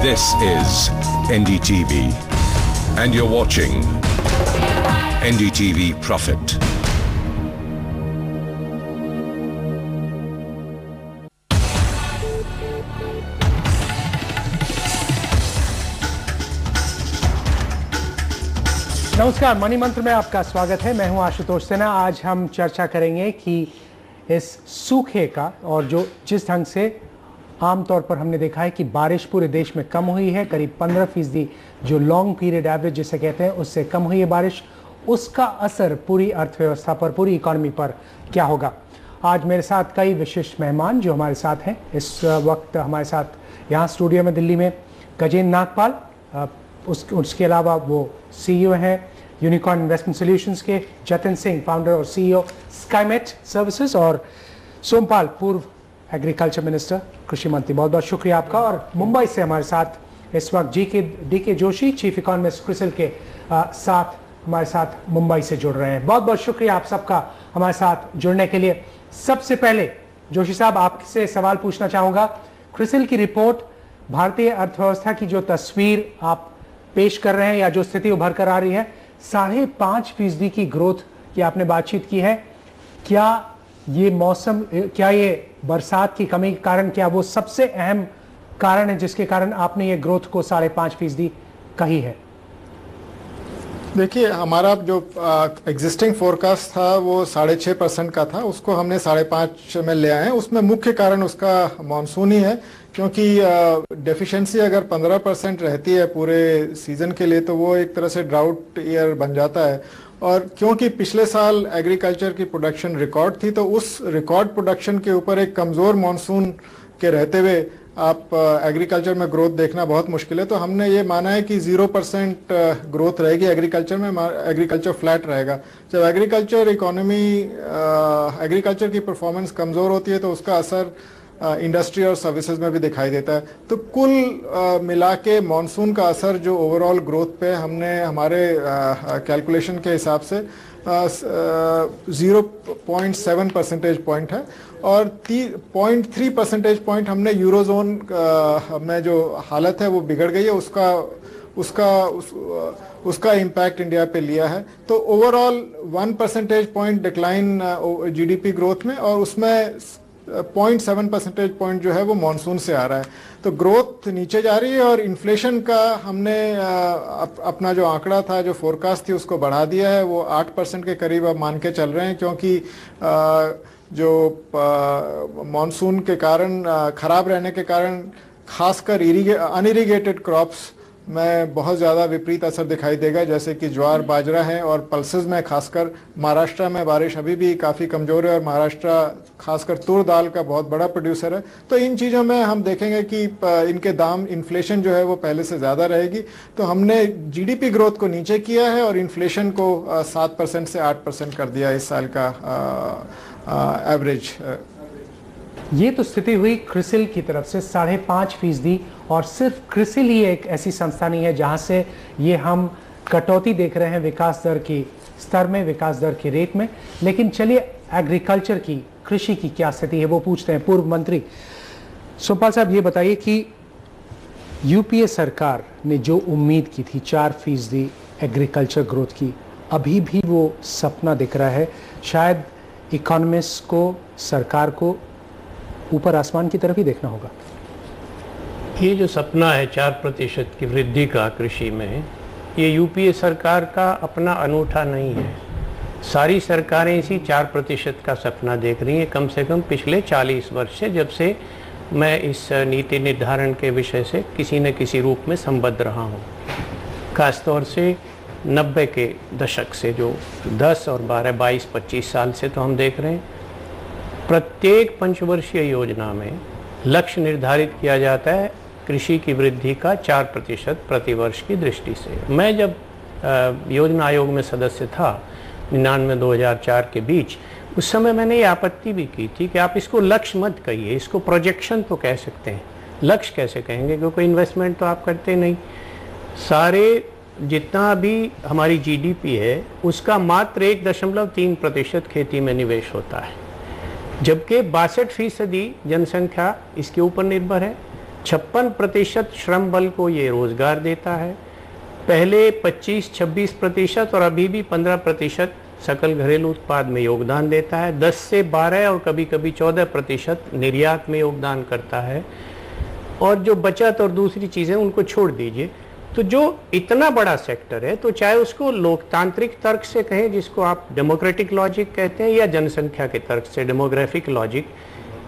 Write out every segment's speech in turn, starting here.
This is NDTV, and you're watching NDTV Profit. नमस्कार, money मंत्र में आपका स्वागत है। मैं हूं आशुतोष सिन्हा। आज हम चर्चा करेंगे कि इस सूखे का और जो जिस ढंग से आमतौर पर हमने देखा है कि बारिश पूरे देश में कम हुई है, करीब 15% जो लॉन्ग पीरियड एवरेज जिसे कहते हैं उससे कम हुई है बारिश, उसका असर पूरी अर्थव्यवस्था पर, पूरी इकोनॉमी पर क्या होगा। आज मेरे साथ कई विशिष्ट मेहमान जो हमारे साथ हैं। इस वक्त हमारे साथ यहाँ स्टूडियो में दिल्ली में गजेंद्र नागपाल, उसके अलावा वो सीईओ हैं यूनिकॉर्न इन्वेस्टमेंट सॉल्यूशंस के, जतिन सिंह फाउंडर और सीईओ स्काईमेट सर्विसेज, और सोमपाल पूर्व एग्रीकल्चर मिनिस्टर, कृषि मंत्री। बहुत बहुत शुक्रिया आपका। और मुंबई से हमारे साथ इस वक्त डी के जोशी, चीफ इकोनॉमिस्ट क्रिसिल के साथ हमारे साथ मुंबई से जुड़ रहे हैं। बहुत बहुत शुक्रिया आप सबका हमारे साथ जुड़ने के लिए। सबसे पहले जोशी साहब आपसे सवाल पूछना चाहूँगा। क्रिसिल की रिपोर्ट भारतीय अर्थव्यवस्था की जो तस्वीर आप पेश कर रहे हैं या जो स्थिति उभर कर आ रही है, 5.5% की ग्रोथ की आपने बातचीत की है। क्या ये मौसम, क्या ये बरसात की कमी के कारण, क्या वो सबसे अहम कारण है जिसके कारण आपने ये ग्रोथ को 5.5% कही है? देखिए, हमारा जो एग्जिस्टिंग फोरकास्ट था वो 6.5% का था, उसको हमने 5.5 में ले आए हैं। उसमें मुख्य कारण उसका मानसून ही है, क्योंकि डेफिशिएंसी अगर 15% रहती है पूरे सीजन के लिए तो वो एक तरह से ड्राउट ईयर बन जाता है। और क्योंकि पिछले साल एग्रीकल्चर की प्रोडक्शन रिकॉर्ड थी, तो उस रिकॉर्ड प्रोडक्शन के ऊपर एक कमज़ोर मानसून के रहते हुए आप एग्रीकल्चर में ग्रोथ देखना बहुत मुश्किल है। तो हमने ये माना है कि 0% ग्रोथ रहेगी एग्रीकल्चर में, एग्रीकल्चर फ्लैट रहेगा। जब एग्रीकल्चर इकोनॉमी, एग्रीकल्चर की परफॉर्मेंस कमज़ोर होती है तो उसका असर इंडस्ट्री और सर्विसेज में भी दिखाई देता है। तो कुल मिला के मानसून का असर जो ओवरऑल ग्रोथ पे हमने हमारे कैलकुलेशन के हिसाब से 0.7 परसेंटेज पॉइंट है, और 0.3 परसेंटेज पॉइंट हमने यूरोजोन में जो हालत है वो बिगड़ गई है उसका इम्पैक्ट इंडिया पे लिया है। तो overall 1 percentage point decline GDP growth में, और उसमें 0.7 परसेंटेज पॉइंट जो है वो मानसून से आ रहा है। तो ग्रोथ नीचे जा रही है, और इन्फ्लेशन का हमने अपना जो आंकड़ा था, जो फोरकास्ट थी, उसको बढ़ा दिया है। वो 8% के करीब अब मान के चल रहे हैं, क्योंकि जो मानसून के कारण, खराब रहने के कारण, खासकर अनइरिगेटेड क्रॉप्स में बहुत ज़्यादा विपरीत असर दिखाई देगा, जैसे कि ज्वार, बाजरा है, और पल्सेस में खासकर महाराष्ट्र में बारिश अभी भी काफ़ी कमज़ोर है, और महाराष्ट्र खासकर तुर दाल का बहुत बड़ा प्रोड्यूसर है। तो इन चीज़ों में हम देखेंगे कि इनके दाम, इन्फ्लेशन जो है वो पहले से ज़्यादा रहेगी। तो हमने जीडीपी ग्रोथ को नीचे किया है और इन्फ्लेशन को 7% से 8% कर दिया इस साल का एवरेज। ये तो स्थिति हुई क्रिसिल की तरफ से 5.5%, और सिर्फ क्रिसिल ही एक ऐसी संस्था नहीं है जहां से ये हम कटौती देख रहे हैं विकास दर की स्तर में, विकास दर की रेट में। लेकिन चलिए एग्रीकल्चर की, कृषि की क्या स्थिति है वो पूछते हैं। पूर्व मंत्री सोमपाल साहब, ये बताइए कि यूपीए सरकार ने जो उम्मीद की थी 4% एग्रीकल्चर ग्रोथ की, अभी भी वो सपना दिख रहा है? शायद इकोनॉमिस्ट को, सरकार को ऊपर आसमान की तरफ ही देखना होगा। ये जो सपना है 4% की वृद्धि का कृषि में, ये यूपीए सरकार का अपना अनूठा नहीं है। सारी सरकारें इसी 4% का सपना देख रही हैं, कम से कम पिछले 40 वर्ष से, जब से मैं इस नीति निर्धारण के विषय से किसी न किसी रूप में संबद्ध रहा हूँ। खासतौर से 90 के दशक से, जो 10 और 12, 22, 25 साल से तो हम देख रहे हैं, प्रत्येक पंचवर्षीय योजना में लक्ष्य निर्धारित किया जाता है कृषि की वृद्धि का 4% प्रतिवर्ष की दृष्टि से। मैं जब योजना आयोग में सदस्य था 99-2004 के बीच, उस समय मैंने ये आपत्ति भी की थी कि आप इसको लक्ष्य मत कहिए, इसको प्रोजेक्शन तो कह सकते हैं, लक्ष्य कैसे कहेंगे, क्योंकि इन्वेस्टमेंट तो आप करते नहीं। सारे जितना भी हमारी जीडीपी है उसका मात्र 1.3% खेती में निवेश होता है, जबकि 62% जनसंख्या इसके ऊपर निर्भर है। 56% श्रम बल को ये रोजगार देता है, पहले 25-26% और अभी भी 15% सकल घरेलू उत्पाद में योगदान देता है, 10 से 12 और कभी कभी 14% निर्यात में योगदान करता है, और जो बचत और दूसरी चीज़ें उनको छोड़ दीजिए। तो जो इतना बड़ा सेक्टर है, तो चाहे उसको लोकतांत्रिक तर्क से कहें, जिसको आप डेमोक्रेटिक लॉजिक कहते हैं, या जनसंख्या के तर्क से डेमोग्राफिक लॉजिक,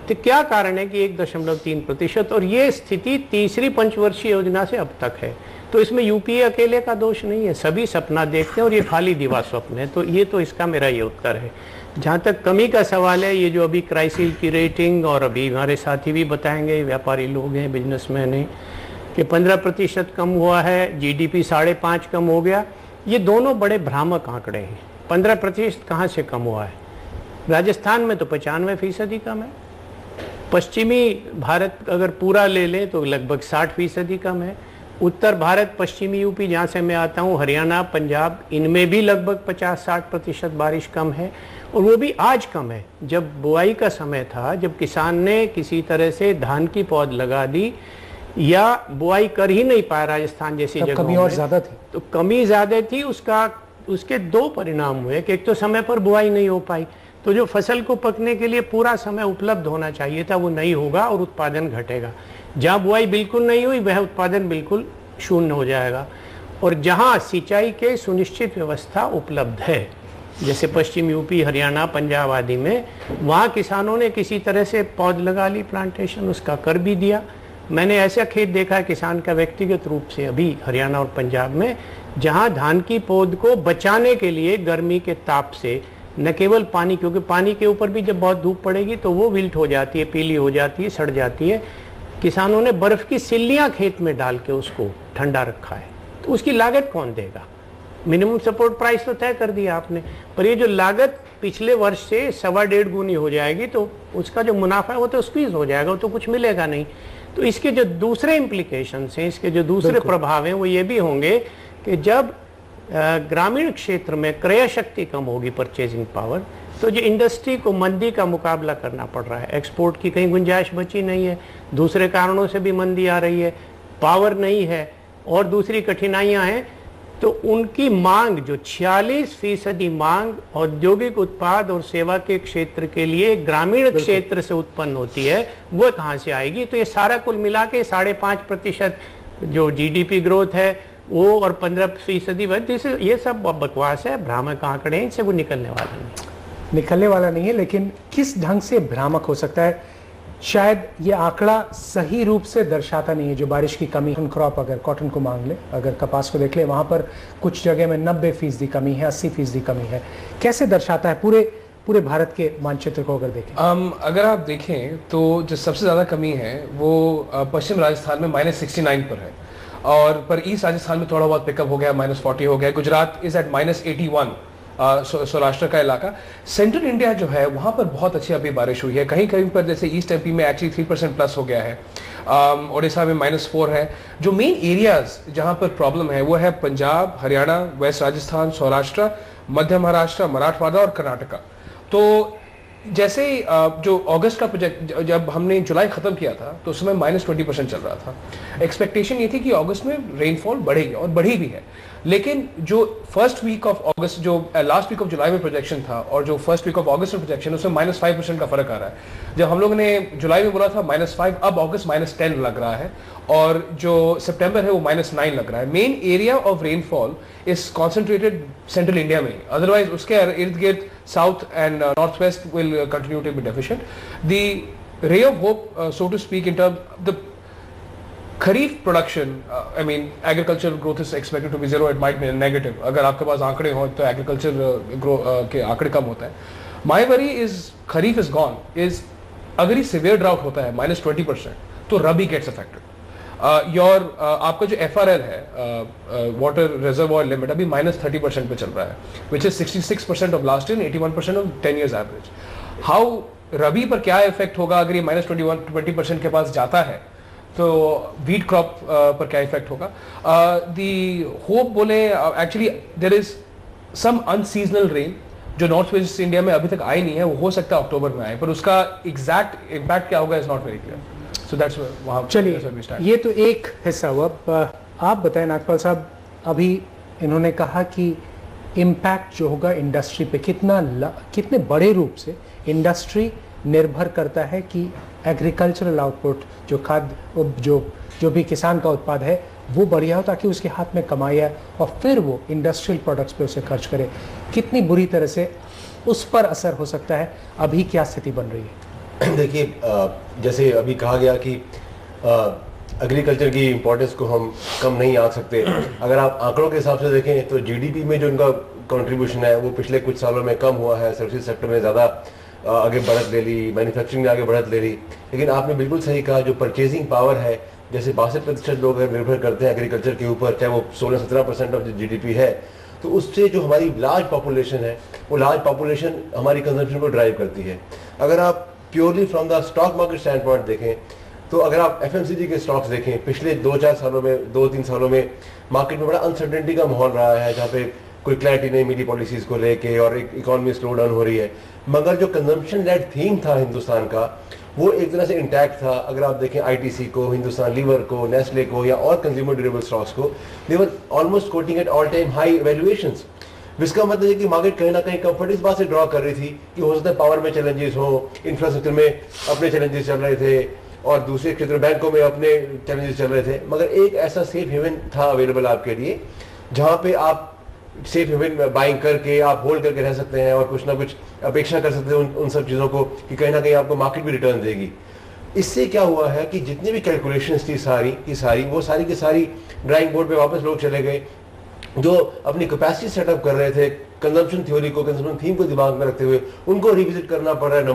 तो क्या कारण है कि 1.3%, और ये स्थिति तीसरी पंचवर्षीय योजना से अब तक है। तो इसमें यूपीए अकेले का दोष नहीं है, सभी सपना देखते हैं और ये खाली दिवा स्वप्न है। तो ये तो इसका मेरा ये उत्तर है। जहाँ तक कमी का सवाल है, ये जो अभी क्राइसिल की रेटिंग, और अभी हमारे साथी भी बताएंगे, व्यापारी लोग हैं, बिजनेसमैन हैं, कि 15% कम हुआ है, जीडीपी 5.5 कम हो गया, ये दोनों बड़े भ्रामक आंकड़े हैं। 15% कहाँ से कम हुआ है? राजस्थान में तो 95% कम है, पश्चिमी भारत अगर पूरा ले लें तो लगभग 60% कम है, उत्तर भारत, पश्चिमी यूपी जहाँ से मैं आता हूँ, हरियाणा, पंजाब, इनमें भी लगभग 50-60% बारिश कम है, और वो भी आज कम है। जब बुआई का समय था, जब किसान ने किसी तरह से धान की पौध लगा दी या बुआई कर ही नहीं पाया राजस्थान जैसी जगह, कमी और ज्यादा थी, तो कमी ज्यादा थी। उसके दो परिणाम हुए कि एक तो समय पर बुआई नहीं हो पाई, तो जो फसल को पकने के लिए पूरा समय उपलब्ध होना चाहिए था वो नहीं होगा और उत्पादन घटेगा। जहाँ बुआई बिल्कुल नहीं हुई वह उत्पादन बिल्कुल शून्य हो जाएगा। और जहाँ सिंचाई के सुनिश्चित व्यवस्था उपलब्ध है, जैसे पश्चिम यूपी, हरियाणा, पंजाब आदि में, वहाँ किसानों ने किसी तरह से पौध लगा ली, प्लांटेशन उसका कर भी दिया। मैंने ऐसा खेत देखा है किसान का व्यक्तिगत रूप से अभी हरियाणा और पंजाब में, जहाँ धान की पौध को बचाने के लिए गर्मी के ताप से न केवल पानी, क्योंकि पानी के ऊपर भी जब बहुत धूप पड़ेगी तो वो विल्ट हो जाती है, पीली हो जाती है, सड़ जाती है, किसानों ने बर्फ की सिल्लियाँ खेत में डाल के उसको ठंडा रखा है। तो उसकी लागत कौन देगा? मिनिमम सपोर्ट प्राइस तो तय कर दिया आपने, पर ये जो लागत पिछले वर्ष से 1.25 गुनी हो जाएगी, तो उसका जो मुनाफा है वो तो स्क्वीज हो जाएगा, वो तो कुछ मिलेगा नहीं। तो इसके जो दूसरे इम्प्लीकेशंस हैं, इसके जो दूसरे प्रभाव हैं, वो ये भी होंगे कि जब ग्रामीण क्षेत्र में क्रय शक्ति कम होगी, परचेजिंग पावर, तो जो इंडस्ट्री को मंदी का मुकाबला करना पड़ रहा है, एक्सपोर्ट की कहीं गुंजाइश बची नहीं है, दूसरे कारणों से भी मंदी आ रही है, पावर नहीं है और दूसरी कठिनाइयां हैं, तो उनकी मांग जो 46% मांग औद्योगिक उत्पाद और सेवा के क्षेत्र के लिए ग्रामीण क्षेत्र से उत्पन्न होती है, वो कहाँ से आएगी? तो ये सारा कुल मिला के 5.5% जो जीडीपी ग्रोथ है वो, और 15% ये सब बकवास है, भ्रामक आंकड़े हैं, इनसे वो निकलने वाला नहीं है। लेकिन किस ढंग से भ्रामक हो सकता है? शायद ये आंकड़ा सही रूप से दर्शाता नहीं है जो बारिश की कमी। क्रॉप अगर कॉटन को मांग ले, अगर कपास को देख ले, वहां पर कुछ जगह में 90% कमी है, 80% कमी है। कैसे दर्शाता है पूरे भारत के मानचित्र को अगर देखें? अगर आप देखें तो जो सबसे ज़्यादा कमी है वो पश्चिम राजस्थान में -69 पर है, और पर ईस्ट राजस्थान में थोड़ा बहुत पिकअप हो गया, -40 हो गया। गुजरात इज एट -81, सौराष्ट्र का इलाका। सेंट्रल इंडिया जो है वहाँ पर बहुत अच्छी अभी बारिश हुई है, कहीं कहीं पर जैसे ईस्ट एमपी में एक्चुअली 3% प्लस हो गया है, उड़ीसा में -4 है। जो मेन एरियाज जहाँ पर प्रॉब्लम है वो है पंजाब, हरियाणा, वेस्ट राजस्थान, सौराष्ट्र, मध्य महाराष्ट्र, मराठवाड़ा और कर्नाटका। तो जैसे जो अगस्त का प्रोजेक्ट जब हमने जुलाई खत्म किया था तो उसमें -20% चल रहा था। एक्सपेक्टेशन ये थी कि अगस्त में रेनफॉल बढ़ेगी और बढ़ी भी है, लेकिन जो फर्स्ट वीक ऑफ अगस्त, जो लास्ट वीक ऑफ जुलाई में प्रोजेक्शन था और जो फर्स्ट वीक ऑफ अगस्त में प्रोजेक्शन, उसमें -5% का फर्क आ रहा है। जब हम लोग ने जुलाई में बोला था -5, अब अगस्त -10 लग रहा है, और जो सितंबर है वो -9 लग रहा है। Main area of rainfall is concentrated central India में, अदरवाइज उसके इर्द गिर्द south and north west will continue to be deficient. The ray of hope, so to speak, in terms the kharif production, I mean agriculture growth is expected to be 0, it might be negative. अगर आपके पास आंकड़े हो तो agriculture के आंकड़े कम होता है। My worry is kharif is gone, is अगर ये सिवियर ड्राउट होता है -20% तो रबी गेट्स अफेक्टेड। आपका जो FRL है, वाटर रिजर्वॉयर लिमिट, अभी -30% पे चल रहा है, which is 66% of last year, 81% of 10 years average. How rabi पर क्या इफेक्ट होगा अगर ये -20% के पास जाता है, तो वीट क्रॉप पर क्या इफेक्ट होगा? दी होप बोले, actually there is some unseasonal rain जो नॉर्थ वेस्ट इंडिया में अभी तक आई नहीं है, वो हो सकता है अक्टूबर में आए, पर उसका एग्जैक्ट इम्पैक्ट क्या होगा is not very clear. So that's वहाँ चलिए, ये तो एक हिस्सा हुआ। आप बताएं नागपाल साहब, अभी इन्होंने कहा कि इम्पैक्ट जो होगा इंडस्ट्री पे कितने बड़े रूप से इंडस्ट्री निर्भर करता है कि एग्रीकल्चरल आउटपुट, जो खाद्य जो भी किसान का उत्पाद है वो बढ़िया हो, ताकि उसके हाथ में कमाई आए और फिर वो इंडस्ट्रियल प्रोडक्ट्स पे उसे खर्च करे। कितनी बुरी तरह से उस पर असर हो सकता है, अभी क्या स्थिति बन रही है? देखिए, जैसे अभी कहा गया कि एग्रीकल्चर की इम्पोर्टेंस को हम कम नहीं आंक सकते। अगर आप आंकड़ों के हिसाब से देखें तो जीडीपी में जो इनका कंट्रीब्यूशन है वो पिछले कुछ सालों में कम हुआ है। सर्विस सेक्टर में ज़्यादा आगे बढ़त ले ली, मैन्युफैक्चरिंग में आगे बढ़त ले ली। लेकिन आपने बिल्कुल सही कहा, जो परचेजिंग पावर है, जैसे 62% लोग निर्भर करते हैं एग्रीकल्चर के ऊपर, चाहे वो 16-17% ऑफ जीडीपी है, तो उससे जो हमारी लार्ज पॉपुलेशन है वो लार्ज पॉपुलेशन हमारी कंजम्पशन को ड्राइव करती है। अगर आप purely from the stock market stand point देखें तो अगर आप एफएमसीजी के स्टॉक्स देखें, पिछले 2-3 सालों में मार्केट में बड़ा अनसर्टेनिटी का माहौल रहा है, जहाँ पे कोई क्लैरिटी नहीं मिली पॉलिसीज को लेके और एक इकोनॉमी स्लो डाउन हो रही है। मगर जो कंजम्पशन लेड थीम था हिंदुस्तान का, वो एक तरह से इंटैक्ट था। अगर आप देखें आईटीसी को, हिंदुस्तान लीवर को, नेस्ले को या और कंज्यूमर ड्यूरेबल स्टॉक्स को, they were almost quoting at all time high valuations. जिसका मतलब है कि मार्केट कहीं ना कहीं कंफर्ट इस बात से ड्रॉ कर रही थी कि हो सकता है पावर में चैलेंजेस हो, इंफ्रास्ट्रक्चर में अपने चैलेंजेस चल रहे थे और दूसरे क्षेत्र बैंकों में अपने चैलेंजेस चल रहे थे। मगर एक ऐसा सेफ हेवन था अवेलेबल आपके लिए, जहाँ पे आप सेफ हेवन बाइंग करके आप होल्ड करके रह सकते हैं और कुछ ना कुछ अपेक्षा कर सकते हैं उन सब चीज़ों को कि कहीं ना कहीं आपको मार्केट भी रिटर्न देगी। इससे क्या हुआ है कि जितनी भी कैलकुलेशंस थी सारी की सारी ड्राइंग बोर्ड पे वापस लोग चले गए। जो अपनी कैपेसिटी सेटअप कर रहे थे, कंजम्पशन थ्योरी को, कंजम्पशन थीम को दिमाग में रखते हुए, उनको रिविजिट करना पड़ रहा है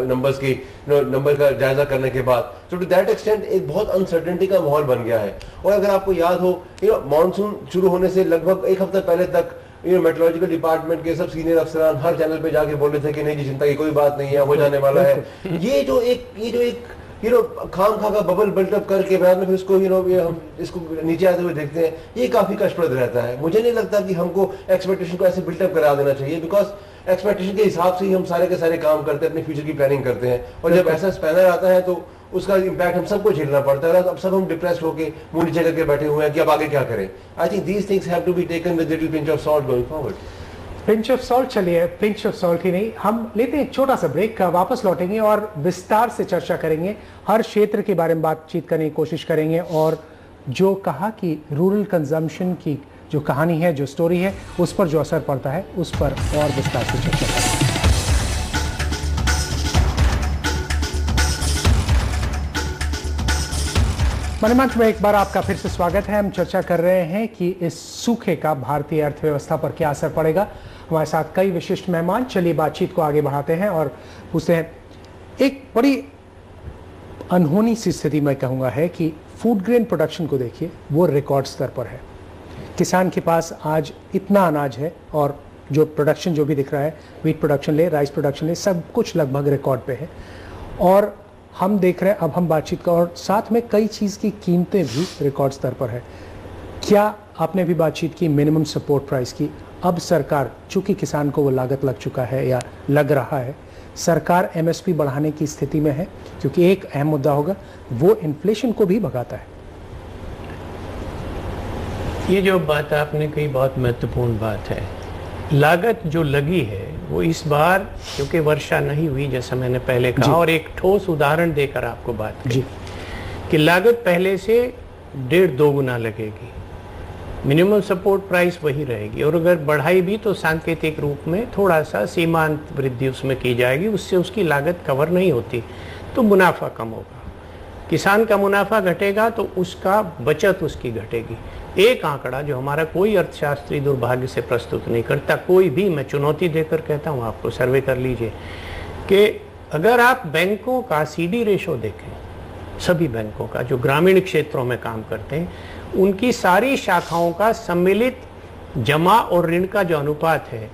नंबर का जायजा करने के बाद। तो टू दैट एक्सटेंट एक बहुत अनसर्टेनिटी का माहौल बन गया है। और अगर आपको याद हो, मॉनसून शुरू होने से लगभग एक हफ्ता पहले तक मेट्रोलॉजिकल डिपार्टमेंट के सब सीनियर अफसरान हर चैनल पे जाके बोल रहे थे कि नहीं जी, चिंता की कोई बात नहीं है, हो जाने वाला है। ये जो एक खाम खा का बबल बिल्टअप करके बाद में फिर इसको हम इसको नीचे आते हुए देखते हैं, ये काफी कष्टप्रद रहता है। मुझे नहीं लगता कि हमको एक्सपेक्टेशन को ऐसे बिल्टअप करा देना चाहिए, बिकॉज एक्सपेक्टेशन के हिसाब से ही हम सारे के सारे काम करते हैं, अपने फ्यूचर की प्लानिंग करते हैं। और जब ऐसा स्पैनर आता है तो उसका इम्पैक्ट हम सबको झेलना पड़ता है। अब सब हम डिप्रेस्ड होकर मुंह नीचे करके बैठे हुए हैं कि अब आगे क्या करें। I think these things have to be taken with little pinch of salt going forward. Pinch of salt, चलिए पिंच ऑफ सॉल्ट ही नहीं, हम लेते हैं एक छोटा सा ब्रेक, वापस लौटेंगे और विस्तार से चर्चा करेंगे, हर क्षेत्र के बारे में बातचीत करने की कोशिश करेंगे। और जो कहा कि रूरल कंजम्पशन की जो कहानी है, जो स्टोरी है, उस पर जो असर पड़ता है, उस पर और विस्तार से चर्चा करेंगे। मनी मंत्र में एक बार आपका फिर से स्वागत है। हम चर्चा कर रहे हैं कि इस सूखे का भारतीय अर्थव्यवस्था पर क्या असर पड़ेगा। हमारे साथ कई विशिष्ट मेहमान, चलिए बातचीत को आगे बढ़ाते हैं और पूछते हैं। एक बड़ी अनहोनी सी स्थिति मैं कहूँगा है कि फूड ग्रेन प्रोडक्शन को देखिए, वो रिकॉर्ड स्तर पर है। किसान के पास आज इतना अनाज है और जो प्रोडक्शन जो भी दिख रहा है, व्हीट प्रोडक्शन ले, राइस प्रोडक्शन ले, सब कुछ लगभग रिकॉर्ड पे है। और हम देख रहे हैं, अब हम बातचीत का, और साथ में कई चीज़ की कीमतें भी रिकॉर्ड स्तर पर है। क्या आपने भी बातचीत की मिनिमम सपोर्ट प्राइस की? अब सरकार, चूंकि किसान को वो लागत लग चुका है या लग रहा है, सरकार एमएसपी बढ़ाने की स्थिति में है, क्योंकि एक अहम मुद्दा होगा वो इन्फ्लेशन को भी भगाता है। ये जो बात आपने कही बहुत महत्वपूर्ण बात है। लागत जो लगी है वो इस बार, क्योंकि वर्षा नहीं हुई जैसा मैंने पहले कहा, और एक ठोस उदाहरण देकर आपको बात की कि लागत पहले से 1.5-2 गुना लगेगी। मिनिमम सपोर्ट प्राइस वही रहेगी और अगर बढ़ाई भी तो सांकेतिक रूप में थोड़ा सा सीमांत वृद्धि उसमें की जाएगी, उससे उसकी लागत कवर नहीं होती तो मुनाफा कम होगा। किसान का मुनाफा घटेगा तो उसका बचत उसकी घटेगी। एक आंकड़ा जो हमारा कोई अर्थशास्त्री दुर्भाग्य से प्रस्तुत नहीं करता, कोई भी, मैं चुनौती देकर कहता हूँ आपको, सर्वे कर लीजिए कि अगर आप बैंकों का सीडी रेशो देखें, सभी बैंकों का जो ग्रामीण क्षेत्रों में काम करते हैं, उनकी सारी शाखाओं का सम्मिलित जमा और ऋण का जो अनुपात है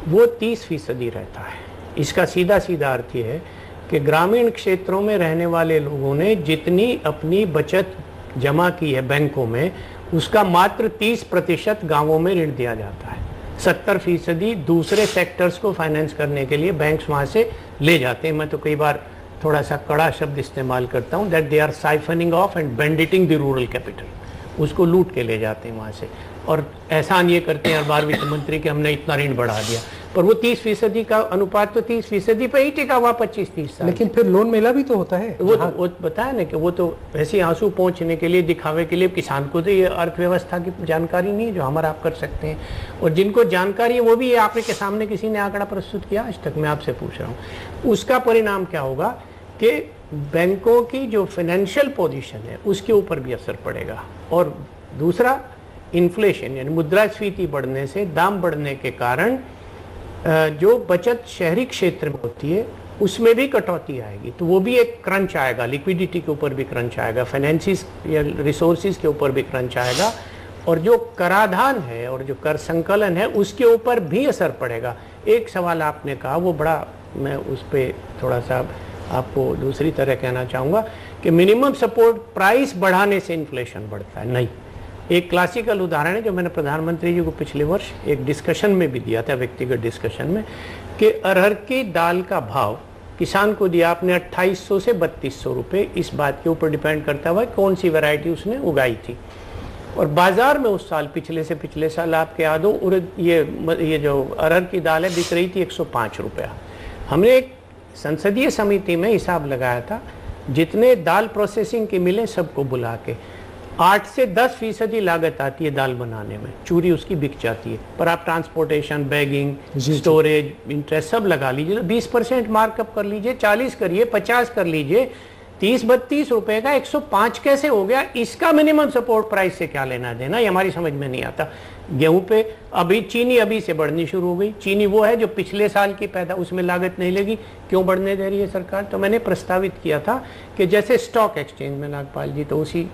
वो 30% रहता है। इसका सीधा सीधा अर्थ ये है कि ग्रामीण क्षेत्रों में रहने वाले लोगों ने जितनी अपनी बचत जमा की है बैंकों में, उसका मात्र 30% गांवों में ऋण दिया जाता है। 70% दूसरे सेक्टर्स को फाइनेंस करने के लिए बैंक्स वहां से ले जाते हैं। मैं तो कई बार थोड़ा सा कड़ा शब्द इस्तेमाल करता हूँ, that they are siphoning off and banditing the rural capital, उसको लूट के ले जाते हैं वहाँ से और एहसान ये करते हैं हर बार वित्त मंत्री कि हमने इतना ऋण बढ़ा दिया, पर वो 30% का अनुपात तो 30% पे ही टिका हुआ 25-30 साल। लेकिन फिर लोन मेला भी तो होता है, वो बताया ना कि वो तो ऐसे आंसू पहुंचने के लिए, दिखावे के लिए, किसान को तो ये अर्थव्यवस्था की जानकारी नहीं है जो हमारा आप कर सकते हैं, और जिनको जानकारी है वो भी आपके सामने किसी ने आंकड़ा प्रस्तुत किया आज तक, मैं आपसे पूछ रहा हूँ। उसका परिणाम क्या होगा कि बैंकों की जो फाइनेंशियल पोजीशन है उसके ऊपर भी असर पड़ेगा, और दूसरा इन्फ्लेशन यानी मुद्रास्फीति बढ़ने से, दाम बढ़ने के कारण जो बचत शहरी क्षेत्र में होती है उसमें भी कटौती आएगी, तो वो भी एक क्रंच आएगा, लिक्विडिटी के ऊपर भी क्रंच आएगा, फाइनेंसिस या रिसोर्सेज के ऊपर भी क्रंच आएगा, और जो कराधान है और जो कर संकलन है उसके ऊपर भी असर पड़ेगा। एक सवाल आपने कहा वो बड़ा, मैं उस पर थोड़ा सा आपको दूसरी तरह कहना चाहूँगा कि मिनिमम सपोर्ट प्राइस बढ़ाने से इन्फ्लेशन बढ़ता है, नहीं। एक क्लासिकल उदाहरण है जो मैंने प्रधानमंत्री जी को पिछले वर्ष एक डिस्कशन में भी दिया था, व्यक्तिगत डिस्कशन में, कि अरहर की दाल का भाव किसान को दिया आपने 2800 से 3200 रुपये, इस बात के ऊपर डिपेंड करता हुआ कौन सी वैरायटी उसने उगाई थी, और बाजार में उस साल पिछले से पिछले साल आपके याद हो उड़द ये जो अरहर की दाल है बिक रही थी 105 रुपया। हमने एक संसदीय समिति में हिसाब लगाया था, जितने दाल प्रोसेसिंग के मिले सबको बुला के 8 से 10% लागत आती है दाल बनाने में, चूरी उसकी बिक जाती है, पर आप ट्रांसपोर्टेशन, बैगिंग, स्टोरेज, इंटरेस्ट सब लगा लीजिए, 20% मार्कअप कर लीजिए, 40 करिए, 50 कर लीजिए, 30-32 रुपए का 105 कैसे हो गया? इसका मिनिमम सपोर्ट प्राइस से क्या लेना देना, ये हमारी समझ में नहीं आता। गेहूं पे अभी चीनी अभी से बढ़नी शुरू हो गई, चीनी वो है जो पिछले साल की पैदा, उसमें लागत नहीं लगी, क्यों बढ़ने दे रही है सरकार? तो मैंने प्रस्तावित किया था कि जैसे स्टॉक एक्सचेंज में, नागपाल जी तो उसी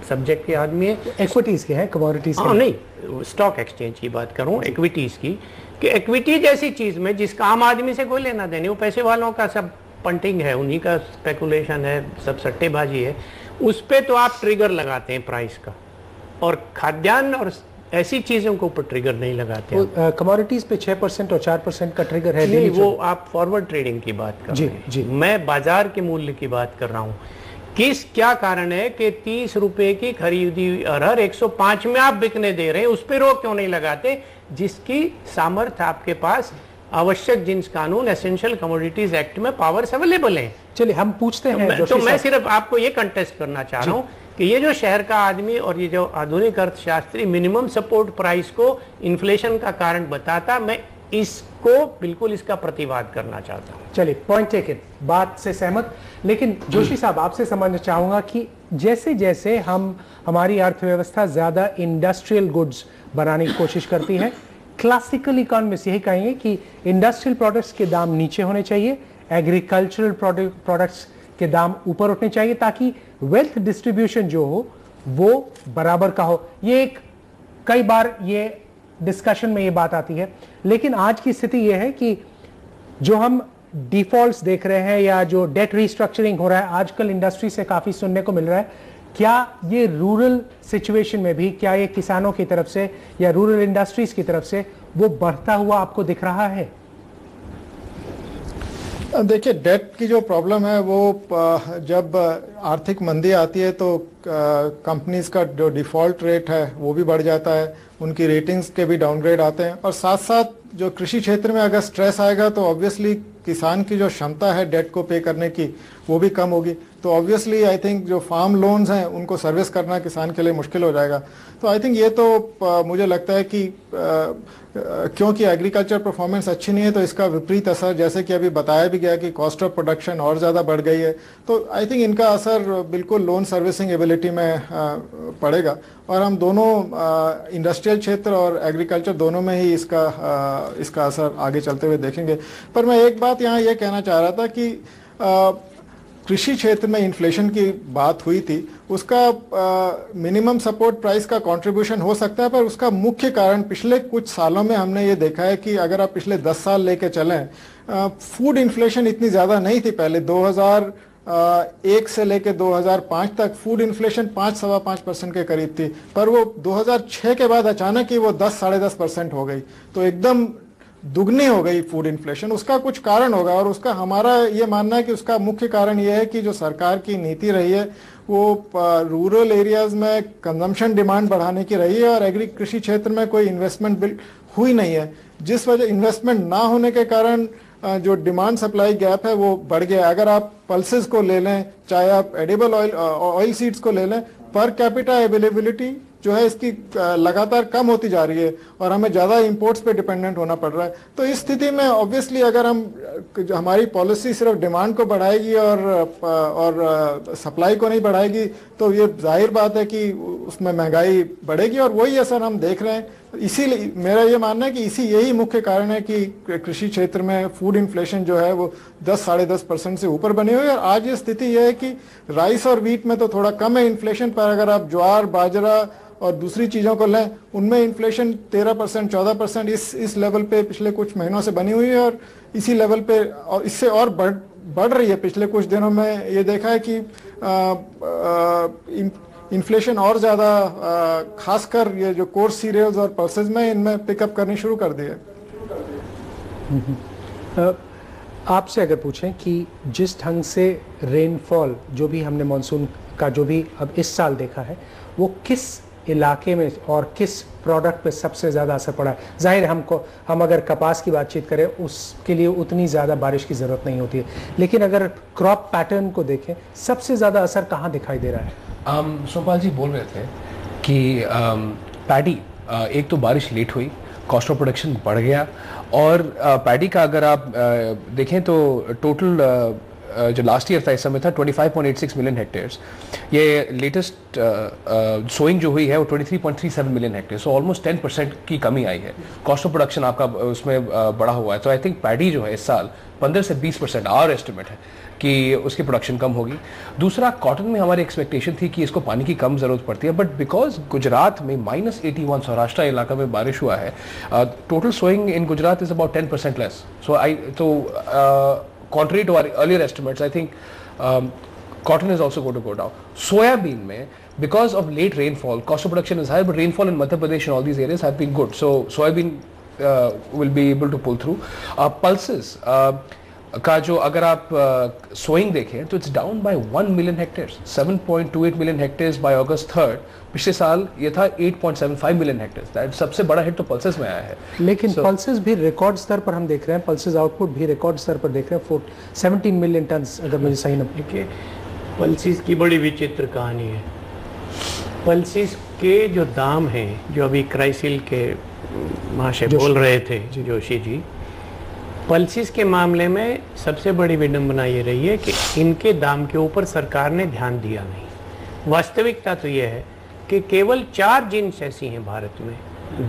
सब्जेक्ट के आदमी है, इक्विटीज के है, कमोडिटीज हाँ नहीं, स्टॉक एक्सचेंज की बात करूं, इक्विटीज की, कि इक्विटी जैसी चीज में जिसका आम आदमी से कोई लेना देनी, वो पैसे वालों का सब पंटिंग है, उन्हीं का स्पेकुलेशन है, सब सट्टेबाजी है, उस पे तो आप ट्रिगर लगाते हैं प्राइस का, और खाद्यान्न और ऐसी चीजों के ऊपर ट्रिगर नहीं लगाते। कमोडिटीज पे 6% और 4% का ट्रिगर है। नहीं, वो आप फॉरवर्ड ट्रेडिंग की बात कर रहे हैं, जी। मैं बाजार के मूल्य की बात कर रहा हूँ। क्या कारण है कि 30 रुपए की खरीदी अरहर 105 में आप बिकने दे रहे हैं, उस पर रोक क्यों नहीं लगाते? जिसकी सामर्थ्य आपके पास आवश्यक जिन्स कानून, एसेंशियल कमोडिटीज एक्ट में पावर्स अवेलेबल हैं। चलिए हम पूछते हैं, तो मैं सिर्फ आपको ये कंटेस्ट करना चाह रहा हूँ कि ये जो शहर का आदमी और ये जो आधुनिक अर्थशास्त्री मिनिमम सपोर्ट प्राइस को इन्फ्लेशन का कारण बताता, मैं इसको बिल्कुल इसका प्रतिवाद करना चाहता हूँ। चलिए, पॉइंट टेकन, बात से सहमत। लेकिन जोशी साहब, आपसे समझना चाहूंगा कि जैसे जैसे हमारी अर्थव्यवस्था ज्यादा इंडस्ट्रियल गुड्स बनाने की कोशिश करती है, क्लासिकल इकोनॉमिस्ट यही कहेंगे कि इंडस्ट्रियल प्रोडक्ट्स के दाम नीचे होने चाहिए, एग्रीकल्चरल प्रोडक्ट्स के दाम ऊपर उठने चाहिए, ताकि वेल्थ डिस्ट्रीब्यूशन जो हो वो बराबर का हो। ये एक कई बार ये डिस्कशन में ये बात आती है, लेकिन आज की स्थिति ये है कि जो हम डिफॉल्ट्स देख रहे हैं या जो डेट रीस्ट्रक्चरिंग हो रहा है आजकल इंडस्ट्री से काफी सुनने को मिल रहा है, क्या ये रूरल सिचुएशन में भी, क्या ये किसानों की तरफ से या रूरल इंडस्ट्रीज की तरफ से वो बढ़ता हुआ आपको दिख रहा है? देखिए, डेट की जो प्रॉब्लम है वो जब आर्थिक मंदी आती है तो कंपनीज का जो डिफॉल्ट रेट है वो भी बढ़ जाता है, उनकी रेटिंग्स के भी डाउनग्रेड आते हैं, और साथ साथ जो कृषि क्षेत्र में अगर स्ट्रेस आएगा तो ऑब्वियसली किसान की जो क्षमता है डेट को पे करने की वो भी कम होगी। तो ऑब्वियसली आई थिंक जो फार्म लोन्स हैं उनको सर्विस करना किसान के लिए मुश्किल हो जाएगा। तो आई थिंक ये तो मुझे लगता है कि क्योंकि एग्रीकल्चर परफॉर्मेंस अच्छी नहीं है तो इसका विपरीत असर, जैसे कि अभी बताया भी गया कि कॉस्ट ऑफ प्रोडक्शन और ज़्यादा बढ़ गई है, तो आई थिंक इनका असर बिल्कुल लोन सर्विसिंग एबिलिटी में पड़ेगा, और हम दोनों इंडस्ट्रियल क्षेत्र और एग्रीकल्चर दोनों में ही इसका असर आगे चलते हुए देखेंगे। पर मैं एक बात यहाँ ये कहना चाह रहा था कि कृषि क्षेत्र में इन्फ्लेशन की बात हुई थी, उसका मिनिमम सपोर्ट प्राइस का कंट्रीब्यूशन हो सकता है, पर उसका मुख्य कारण पिछले कुछ सालों में हमने ये देखा है कि अगर आप पिछले 10 साल लेके चलें, फूड इन्फ्लेशन इतनी ज़्यादा नहीं थी पहले। 2001 से लेके 2005 तक फूड इन्फ्लेशन 5-5.25% के करीब थी, पर वो 2006 के बाद अचानक ही वो 10-10.5% हो गई। तो एकदम दुगनी हो गई फूड इन्फ्लेशन, उसका कुछ कारण होगा। और उसका हमारा ये मानना है कि उसका मुख्य कारण ये है कि जो सरकार की नीति रही है वो रूरल एरियाज में कंजम्पशन डिमांड बढ़ाने की रही है, और कृषि क्षेत्र में कोई इन्वेस्टमेंट बिल हुई नहीं है, जिस वजह इन्वेस्टमेंट ना होने के कारण जो डिमांड सप्लाई गैप है वो बढ़ गया। अगर आप पल्सेस को ले लें, चाहे आप एडिबल ऑयल सीड्स को ले लें, पर कैपिटा अवेलेबिलिटी जो है इसकी लगातार कम होती जा रही है और हमें ज़्यादा इंपोर्ट्स पे डिपेंडेंट होना पड़ रहा है। तो इस स्थिति में ऑब्वियसली अगर हमारी पॉलिसी सिर्फ डिमांड को बढ़ाएगी और सप्लाई को नहीं बढ़ाएगी तो ये जाहिर बात है कि उसमें महंगाई बढ़ेगी, और वही असर हम देख रहे हैं। इसीलिए मेरा ये मानना है कि यही मुख्य कारण है कि कृषि क्षेत्र में फूड इन्फ्लेशन जो है वो 10-10.5% से ऊपर बनी हुई है। और आज ये स्थिति यह है कि राइस और वीट में तो थोड़ा कम है इन्फ्लेशन, पर अगर आप ज्वार, बाजरा और दूसरी चीज़ों को लें उनमें इन्फ्लेशन 13%, 14% इस लेवल पे पिछले कुछ महीनों से बनी हुई है, और इसी लेवल पे और इससे और बढ़ रही है। पिछले कुछ दिनों में ये देखा है कि इन्फ्लेशन और ज़्यादा खासकर ये जो कोर्स सीरियल्स और पल्सेस में इनमें पिकअप करनी शुरू कर दी है। आपसे अगर पूछें कि जिस ढंग से रेनफॉल जो भी हमने मानसून का जो भी अब इस साल देखा है वो किस इलाके में और किस प्रोडक्ट पे सबसे ज़्यादा असर पड़ा है? जाहिर है हम अगर कपास की बातचीत करें उसके लिए उतनी ज़्यादा बारिश की ज़रूरत नहीं होती है, लेकिन अगर क्रॉप पैटर्न को देखें सबसे ज़्यादा असर कहाँ दिखाई दे रहा है? सोमपाल जी बोल रहे थे कि पैडी एक तो बारिश लेट हुई, कॉस्ट ऑफ प्रोडक्शन बढ़ गया, और पैडी का अगर आप देखें तो टोटल जो लास्ट ईयर था इस समय था 25.86 मिलियन हेक्टेयर्स, ये लेटेस्ट सोइंग जो हुई है वो 23.37 मिलियन हेक्टेयर, सो ऑलमोस्ट 10% की कमी आई है। कॉस्ट ऑफ प्रोडक्शन आपका उसमें बढ़ा हुआ है, तो आई थिंक पैडी जो है इस साल 15 से 20% आवर एस्टिमेट है कि उसकी प्रोडक्शन कम होगी। दूसरा, कॉटन में हमारी एक्सपेक्टेशन थी कि इसको पानी की कम ज़रूरत पड़ती है, बट बिकॉज गुजरात में -81 सौराष्ट्र इलाका में बारिश हुआ है, total sowing in Gujarat is about 10% less. So contrary to our earlier estimates, I think cotton is also going to go down. Soybean mein, because of late rainfall, cost of production is high, but rainfall in Madhya Pradesh and all these areas have been good. So soybean will be able to pull through. Pulses का जो अगर आप sowing देखें तो it's down by 1 million hectares, 7.28 million hectares by August 3rd। पिछले साल ये था 8.75 मिलियन हेक्टेयर्स। दैट सबसे बड़ा हिट तो पल्सेस में आया है। लेकिन पल्सेस भी रिकॉर्ड स्तर पर हम देख रहे हैं, पल्सेस आउटपुट भी रिकॉर्ड स्तर पर देख रहे हैं, 17 मिलियन टन अगर मुझे सही नंबर। देखिए, पल्सेस की बड़ी विचित्र कहानी है। पल्सेस के जो दाम हैं, जो अभी क्राइसिल के महाशय बोल रहे थे जोशी जी, पल्सेस के मामले में सबसे बड़ी विडंबना ये रही है कि इनके दाम के ऊपर सरकार ने ध्यान दिया नहीं। वास्तविकता तो ये है कि केवल 4 जिन्स ऐसी हैं भारत में,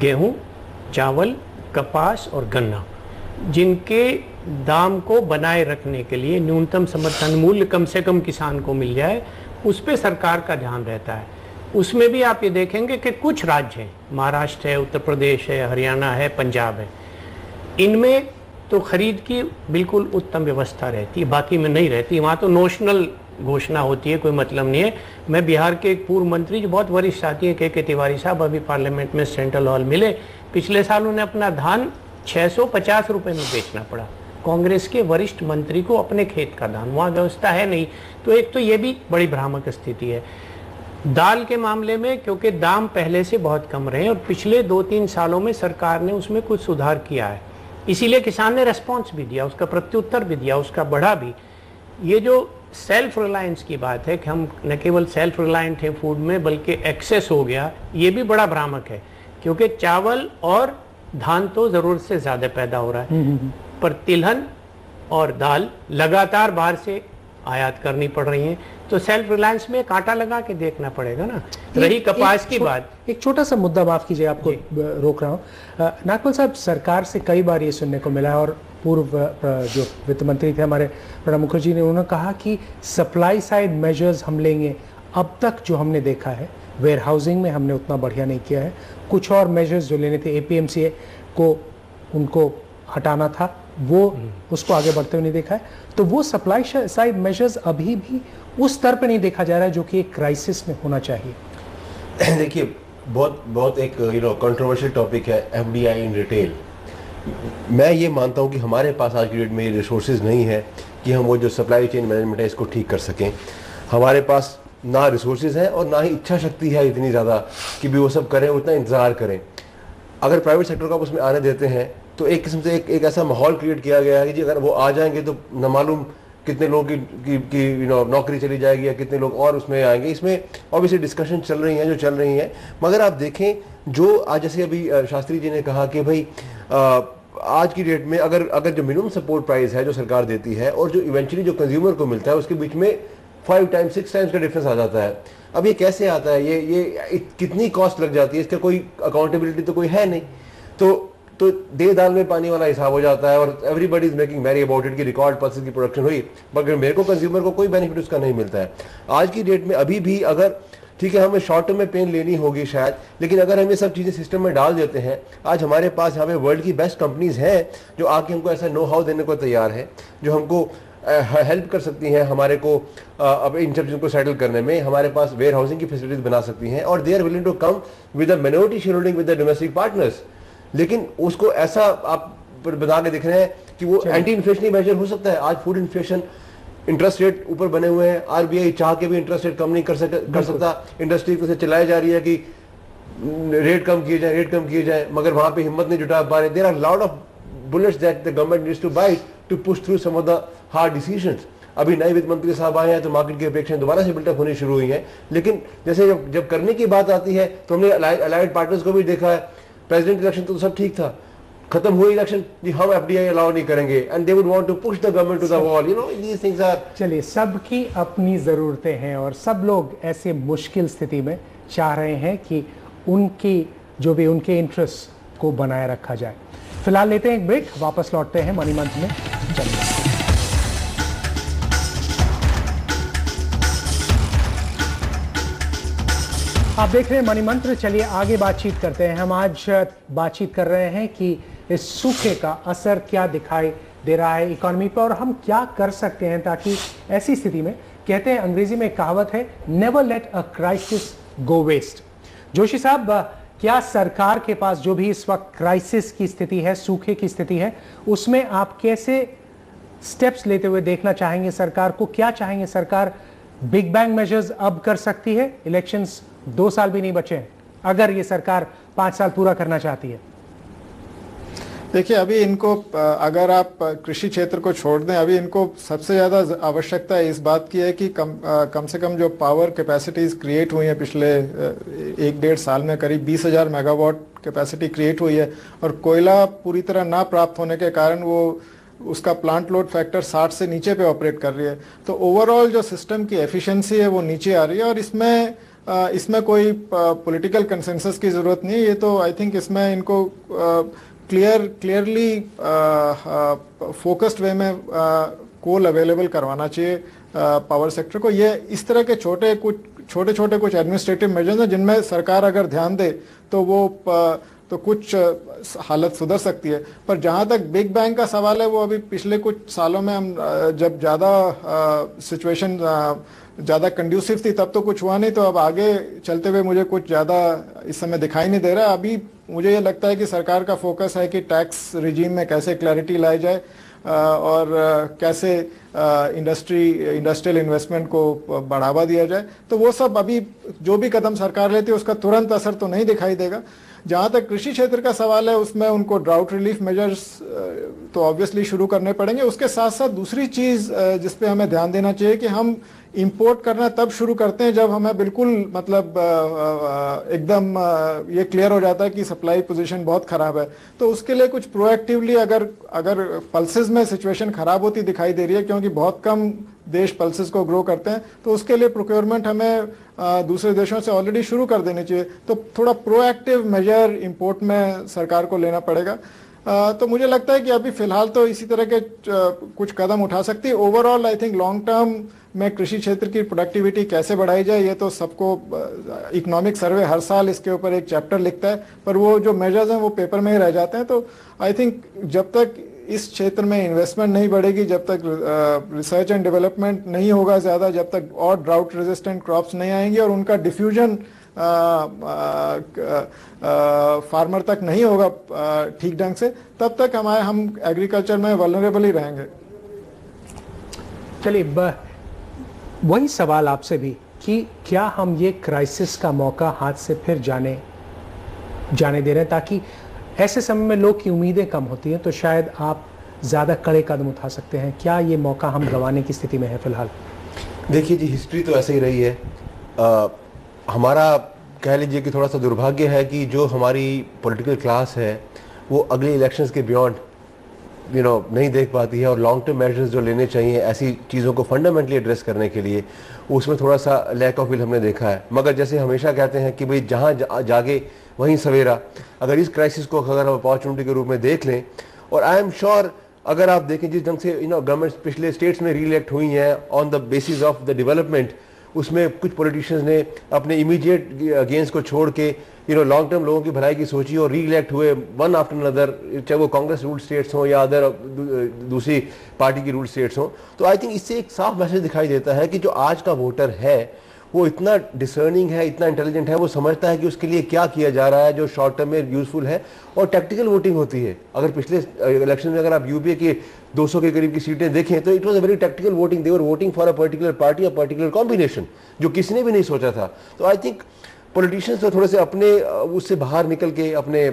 गेहूं, चावल, कपास और गन्ना, जिनके दाम को बनाए रखने के लिए न्यूनतम समर्थन मूल्य कम से कम किसान को मिल जाए, उस पर सरकार का ध्यान रहता है। उसमें भी आप ये देखेंगे कि कुछ राज्य हैं, महाराष्ट्र है, उत्तर प्रदेश है, हरियाणा है, पंजाब है, इनमें तो खरीद की बिल्कुल उत्तम व्यवस्था रहती है, बाकी में नहीं रहती। वहाँ तो नोशनल घोषणा होती है, कोई मतलब नहीं है। मैं बिहार के एक पूर्व मंत्री जो बहुत वरिष्ठ साथी हैं, के तिवारी साहब, अभी पार्लियामेंट में सेंट्रल हॉल मिले, पिछले साल उन्हें अपना धान 650 रुपये में बेचना पड़ा, कांग्रेस के वरिष्ठ मंत्री को अपने खेत का धान। वहाँ व्यवस्था है नहीं, तो एक तो ये भी बड़ी भ्रामक स्थिति है। दाल के मामले में क्योंकि दाम पहले से बहुत कम रहे और पिछले 2-3 सालों में सरकार ने उसमें कुछ सुधार किया है, इसीलिए किसान ने रेस्पॉन्स भी दिया, उसका प्रत्युत्तर भी दिया, उसका बढ़ा भी। ये जो सेल्फ रिलायंस की बात है कि हम न केवल सेल्फ रिलायंट हैं फूड में बल्कि एक्सेस हो गया, ये भी बड़ा भ्रामक है, क्योंकि चावल और धान तो ज़रूरत से ज़्यादा पैदा हो रहा है, पर तिलहन और दाल लगातार बाहर से आयात करनी पड़ रही हैं, तो सेल्फ रिलायंस में कांटा लगा के देखना पड़ेगा ना। रही कपास की बात, एक छोटा सा मुद्दा, माफ कीजिए आपको रोक रहा हूँ, नागपाल साहब, सरकार से कई बार ये सुनने को मिला है और पूर्व जो वित्त मंत्री थे हमारे प्रणब मुखर्जी ने, उन्होंने कहा कि सप्लाई साइड मेजर्स हम लेंगे। अब तक जो हमने देखा है वेयर हाउसिंग में हमने उतना बढ़िया नहीं किया है, कुछ और मेजर्स जो लेने थे, एपीएमसी को उनको हटाना था, वो उसको आगे बढ़ते हुए नहीं देखा है, तो वो सप्लाई साइड मेजर्स अभी भी उस स्तर पे नहीं देखा जा रहा है जो कि एक क्राइसिस में होना चाहिए। देखिए, बहुत एक कंट्रोवर्शियल टॉपिक है एफडीआई इन रिटेल। मैं ये मानता हूँ कि हमारे पास आज की डेट में ये रिसोर्सेज नहीं है कि हम वो जो सप्लाई चेन मैनेजमेंट है इसको ठीक कर सकें। हमारे पास ना रिसोर्सेज है और ना ही इच्छा शक्ति है इतनी ज़्यादा कि भी वो सब करें, उतना इंतज़ार करें। अगर प्राइवेट सेक्टर को आप उसमें आने देते हैं तो एक किस्म से एक ऐसा माहौल क्रिएट किया गया है कि जी अगर वो आ जाएंगे तो न मालूम कितने लोगों की नौकरी चली जाएगी या कितने लोग और उसमें आएंगे। इसमें ऑब्वियसली डिस्कशन चल रही हैं जो चल रही हैं, मगर आप देखें जो आज जैसे अभी शास्त्री जी ने कहा कि भाई आज की डेट में अगर जो मिनिमम सपोर्ट प्राइस है जो सरकार देती है और जो इवेंचुअली जो कंज्यूमर को मिलता है उसके बीच में 5 टाइम्स 6 टाइम्स का डिफरेंस आ जाता है। अब ये कैसे आता है, ये कितनी कॉस्ट लग जाती है, इसका कोई अकाउंटेबिलिटी तो कोई है नहीं। तो दे दाल में पानी वाला हिसाब हो जाता है और everybody is making merry about it कि रिकॉर्ड पल्सेस की प्रोडक्शन हुई, मगर मेरे को कंज्यूमर को कोई बेनिफिट उसका नहीं मिलता है। आज की डेट में अभी भी अगर ठीक है हमें शॉर्ट टर्म में पेन लेनी होगी शायद, लेकिन अगर हम ये सब चीज़ें सिस्टम में डाल देते हैं, आज हमारे पास यहाँ पे वर्ल्ड की बेस्ट कंपनीज हैं जो आके हमको ऐसा नो हाउ देने को तैयार है, जो हमको हेल्प कर सकती हैं हमारे को अब इन सब चीज़ों को सेटल करने में, हमारे पास वेयर हाउसिंग की फैसिलिटीज बना सकती हैं और they are willing to come with a minority shareholding with the domestic partners. लेकिन उसको ऐसा आप बता के दिख रहे हैं कि वो एंटी इन्फ्लेशनरी मेजर हो सकता है। आज फूड इन्फ्लेशन, इंटरेस्ट रेट ऊपर बने हुए हैं, आरबीआई चाह के भी इंटरेस्ट रेट कम नहीं कर सकता। इंडस्ट्री को चलाई जा रही है कि रेट कम किए जाए, मगर वहां पे हिम्मत नहीं जुटा पा रहे। There are lot of bullets that the government needs to bite to push through some of the hard decisions. अभी नए वित्त मंत्री साहब आए हैं तो मार्केट की अपेक्षाएं दोबारा से बिल्टअप होनी शुरू हुई हैं, लेकिन जैसे जब करने की बात आती है तो हमने अलाइड पार्टनर्स को भी देखा है। प्रेसिडेंट इलेक्शन तो सब ठीक था, खत्म हुई इलेक्शन जी हम एफडीआई अलाउ नहीं करेंगे and they would want to push the government to the wall, you know these things are. चलिए, सबकी अपनी ज़रूरतें हैं और सब लोग ऐसे मुश्किल स्थिति में चाह रहे हैं कि उनकी जो भी उनके इंटरेस्ट को बनाए रखा जाए। फिलहाल लेते हैं एक ब्रेक, वापस लौटते हैं मनी मंथ में। चलिए, आप देख रहे हैं मनी मंत्र। चलिए आगे बातचीत करते हैं। हम आज बातचीत कर रहे हैं कि इस सूखे का असर क्या दिखाई दे रहा है इकोनॉमी पर और हम क्या कर सकते हैं ताकि ऐसी स्थिति में, कहते हैं अंग्रेजी में एक कहावत है, never let a crisis go waste. Joshi साहब, क्या सरकार के पास जो भी इस वक्त क्राइसिस की स्थिति है, सूखे की स्थिति है, उसमें आप कैसे स्टेप्स लेते हुए देखना चाहेंगे सरकार को? क्या चाहेंगे सरकार? बिग बैंग मेजर्स अब कर सकती है? इलेक्शंस 2 साल भी नहीं बचे अगर ये सरकार 5 साल पूरा करना चाहती है। देखिए, अभी इनको अगर आप कृषि क्षेत्र को छोड़ दें, अभी इनको सबसे ज़्यादा आवश्यकता इस बात की है कि कम से कम जो पावर कैपेसिटीज क्रिएट हुई हैं पिछले 1-1.5 साल में, करीब 20,000 मेगावाट कैपेसिटी क्रिएट हुई है और कोयला पूरी तरह ना प्राप्त होने के कारण वो उसका प्लांट लोड फैक्टर 60 से नीचे पे ऑपरेट कर रही है। तो ओवरऑल जो सिस्टम की एफिशिएंसी है वो नीचे आ रही है और इसमें कोई पॉलिटिकल कंसेंसस की ज़रूरत नहीं है। ये तो आई थिंक इसमें इनको क्लियरली फोकस्ड वे में कोल अवेलेबल करवाना चाहिए पावर सेक्टर को। ये इस तरह के छोटे छोटे कुछ एडमिनिस्ट्रेटिव मेजर्स हैं जिनमें सरकार अगर ध्यान दे तो कुछ हालत सुधर सकती है। पर जहाँ तक बिग बैंग का सवाल है, वो अभी पिछले कुछ सालों में हम जब ज़्यादा सिचुएशन ज़्यादा कंड्यूसिव थी तब तो कुछ हुआ नहीं, तो अब आगे चलते हुए मुझे कुछ ज़्यादा इस समय दिखाई नहीं दे रहा। अभी मुझे ये लगता है कि सरकार का फोकस है कि टैक्स रिजीम में कैसे क्लैरिटी लाई जाए और कैसे इंडस्ट्रियल इन्वेस्टमेंट को बढ़ावा दिया जाए। तो वो सब अभी जो भी कदम सरकार लेती है उसका तुरंत असर तो नहीं दिखाई देगा। जहाँ तक कृषि क्षेत्र का सवाल है, उसमें उनको ड्राउट रिलीफ मेजर्स तो ऑब्वियसली शुरू करने पड़ेंगे। उसके साथ साथ दूसरी चीज़ जिस पे हमें ध्यान देना चाहिए कि हम इंपोर्ट करना तब शुरू करते हैं जब हमें बिल्कुल मतलब एकदम ये क्लियर हो जाता है कि सप्लाई पोजीशन बहुत खराब है। तो उसके लिए कुछ प्रोएक्टिवली अगर पल्सेस में सिचुएशन खराब होती दिखाई दे रही है, क्योंकि बहुत कम देश पल्सेस को ग्रो करते हैं, तो उसके लिए प्रोक्योरमेंट हमें दूसरे देशों से ऑलरेडी शुरू कर देनी चाहिए। तो थोड़ा प्रोएक्टिव मेजर इंपोर्ट में सरकार को लेना पड़ेगा। तो मुझे लगता है कि अभी फिलहाल तो इसी तरह के कुछ कदम उठा सकती है। Overall I think long term में कृषि क्षेत्र की प्रोडक्टिविटी कैसे बढ़ाई जाए, ये तो सबको, इकोनॉमिक सर्वे हर साल इसके ऊपर एक चैप्टर लिखता है, पर वो जो मेजर्स हैं वो पेपर में ही रह जाते हैं। तो आई थिंक जब तक इस क्षेत्र में इन्वेस्टमेंट नहीं बढ़ेगी, जब तक रिसर्च एंड डेवलपमेंट नहीं होगा ज़्यादा, जब तक और ड्राउट रेजिस्टेंट क्रॉप्स नहीं आएंगी और उनका डिफ्यूजन फार्मर तक नहीं होगा ठीक ढंग से, तब तक हम एग्रीकल्चर में वल्नरेबल ही रहेंगे। चलिए, वही सवाल आपसे भी कि क्या हम ये क्राइसिस का मौका हाथ से फिर जाने दे रहे हैं, ताकि ऐसे समय में लोग की उम्मीदें कम होती हैं तो शायद आप ज़्यादा कड़े कदम उठा सकते हैं। क्या ये मौका हम गंवाने की स्थिति में है फिलहाल? देखिए जी, हिस्ट्री तो ऐसे ही रही है। हमारा कह लीजिए कि थोड़ा सा दुर्भाग्य है कि जो हमारी पॉलिटिकल क्लास है वो अगले इलेक्शंस के बियॉन्ड नहीं देख पाती है, और लॉन्ग टर्म मेजर्स जो लेने चाहिए ऐसी चीज़ों को फंडामेंटली एड्रेस करने के लिए, उसमें थोड़ा सा लैक ऑफ विल हमने देखा है। मगर जैसे हमेशा कहते हैं कि भाई जहाँ जागे वहीं सवेरा, अगर इस क्राइसिस को अगर हम अपॉर्चुनिटी के रूप में देख लें, और आई एम श्योर अगर आप देखें जिस ढंग से गवर्नमेंट पिछले स्टेट्स में रीइलेक्ट हुई हैं on the basis of the development, उसमें कुछ पॉलिटिशियंस ने अपने इमीडिएट गेंस को छोड़ के लॉन्ग टर्म लोगों की भलाई की सोची और रीइलेक्ट हुए वन आफ्टर अनदर, चाहे वो कांग्रेस रूल्ड स्टेट्स हों या अदर दूसरी पार्टी की रूल्ड स्टेट्स हों। तो आई थिंक इससे एक साफ मैसेज दिखाई देता है कि जो आज का वोटर है वो इतना डिसर्निंग है, इतना इंटेलिजेंट है, वो समझता है कि उसके लिए क्या किया जा रहा है जो शॉर्ट टर्म में यूजफुल है, और टैक्टिकल वोटिंग होती है। अगर पिछले इलेक्शन में अगर आप यूपीए की 200 के करीब की सीटें देखें तो it was a very tactical voting, they were voting for a particular party, a particular combination, जो किसी ने भी नहीं सोचा था। तो आई थिंक पॉलिटिशियंस तो थोड़े से अपने उससे बाहर निकल के, अपने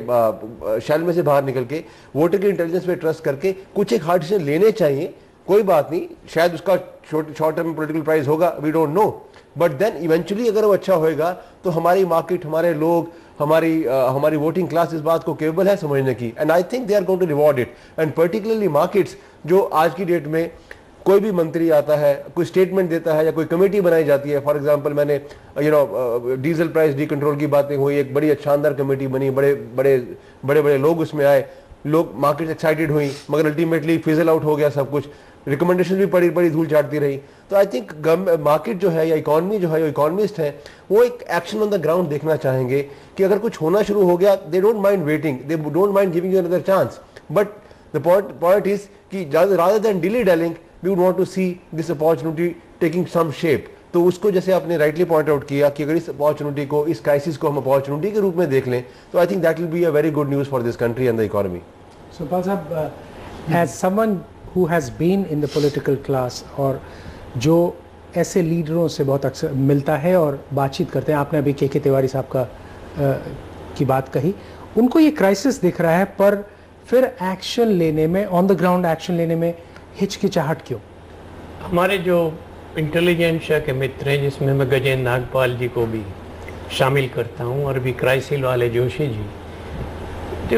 शैल में से बाहर निकल के वोटर के इंटेलिजेंस पे ट्रस्ट करके कुछ एक हार्ड डिसीजन लेने चाहिए। कोई बात नहीं, शायद उसका शॉर्ट टर्म पॉलिटिकल प्राइस होगा, we don't know, but then eventually अगर वो अच्छा होएगा तो हमारी मार्केट, हमारे लोग, हमारी वोटिंग क्लास इस बात को केपेबल है समझने की, and I think they are going to reward it. And particularly markets, जो आज की डेट में कोई भी मंत्री आता है, कोई स्टेटमेंट देता है या कोई कमेटी बनाई जाती है, फॉर एग्जांपल मैंने डीजल प्राइस डी कंट्रोल की बातें हुई, एक बड़ी शानदार कमेटी बनी, बड़े लोग उसमें आए, लोग मार्केट एक्साइटेड हुई, मगर अल्टीमेटली फिजल आउट हो गया सब कुछ, रिकमेंडेशन भी बड़ी धूल चाटती रही। तो आई थिंक मार्केट जो है या इकोनॉमी जो है, जो इकोनॉमिस्ट है, वो एक एक्शन ऑन द ग्राउंड देखना चाहेंगे कि अगर कुछ होना शुरू हो गया, they don't mind waiting, they don't mind giving you another chance, but the point is कि rather than dilly dallying we would want to see this opportunity taking some shape. तो उसको जैसे आपने राइटली पॉइंट आउट किया कि अगर इस opportunity को, इस क्राइसिस को हम अपॉर्चुनिटी के रूप में देख लें तो I think that will be a very good news for this country and the economy. Supal साहब, as someone who has been in the political class, और जो ऐसे लीडरों से बहुत अक्सर मिलता है और बातचीत करते हैं, आपने अभी के तिवारी साहब की बात कही, उनको ये क्राइसिस दिख रहा है पर फिर एक्शन लेने में, ऑन द ग्राउंड एक्शन लेने में हिचकिचाहट क्यों? हमारे जो इंटेलिजेंशिया के मित्र हैं, जिसमें मैं गजेंद्र नागपाल जी को भी शामिल करता हूँ और भी क्राइसिल वाले Joshi ji,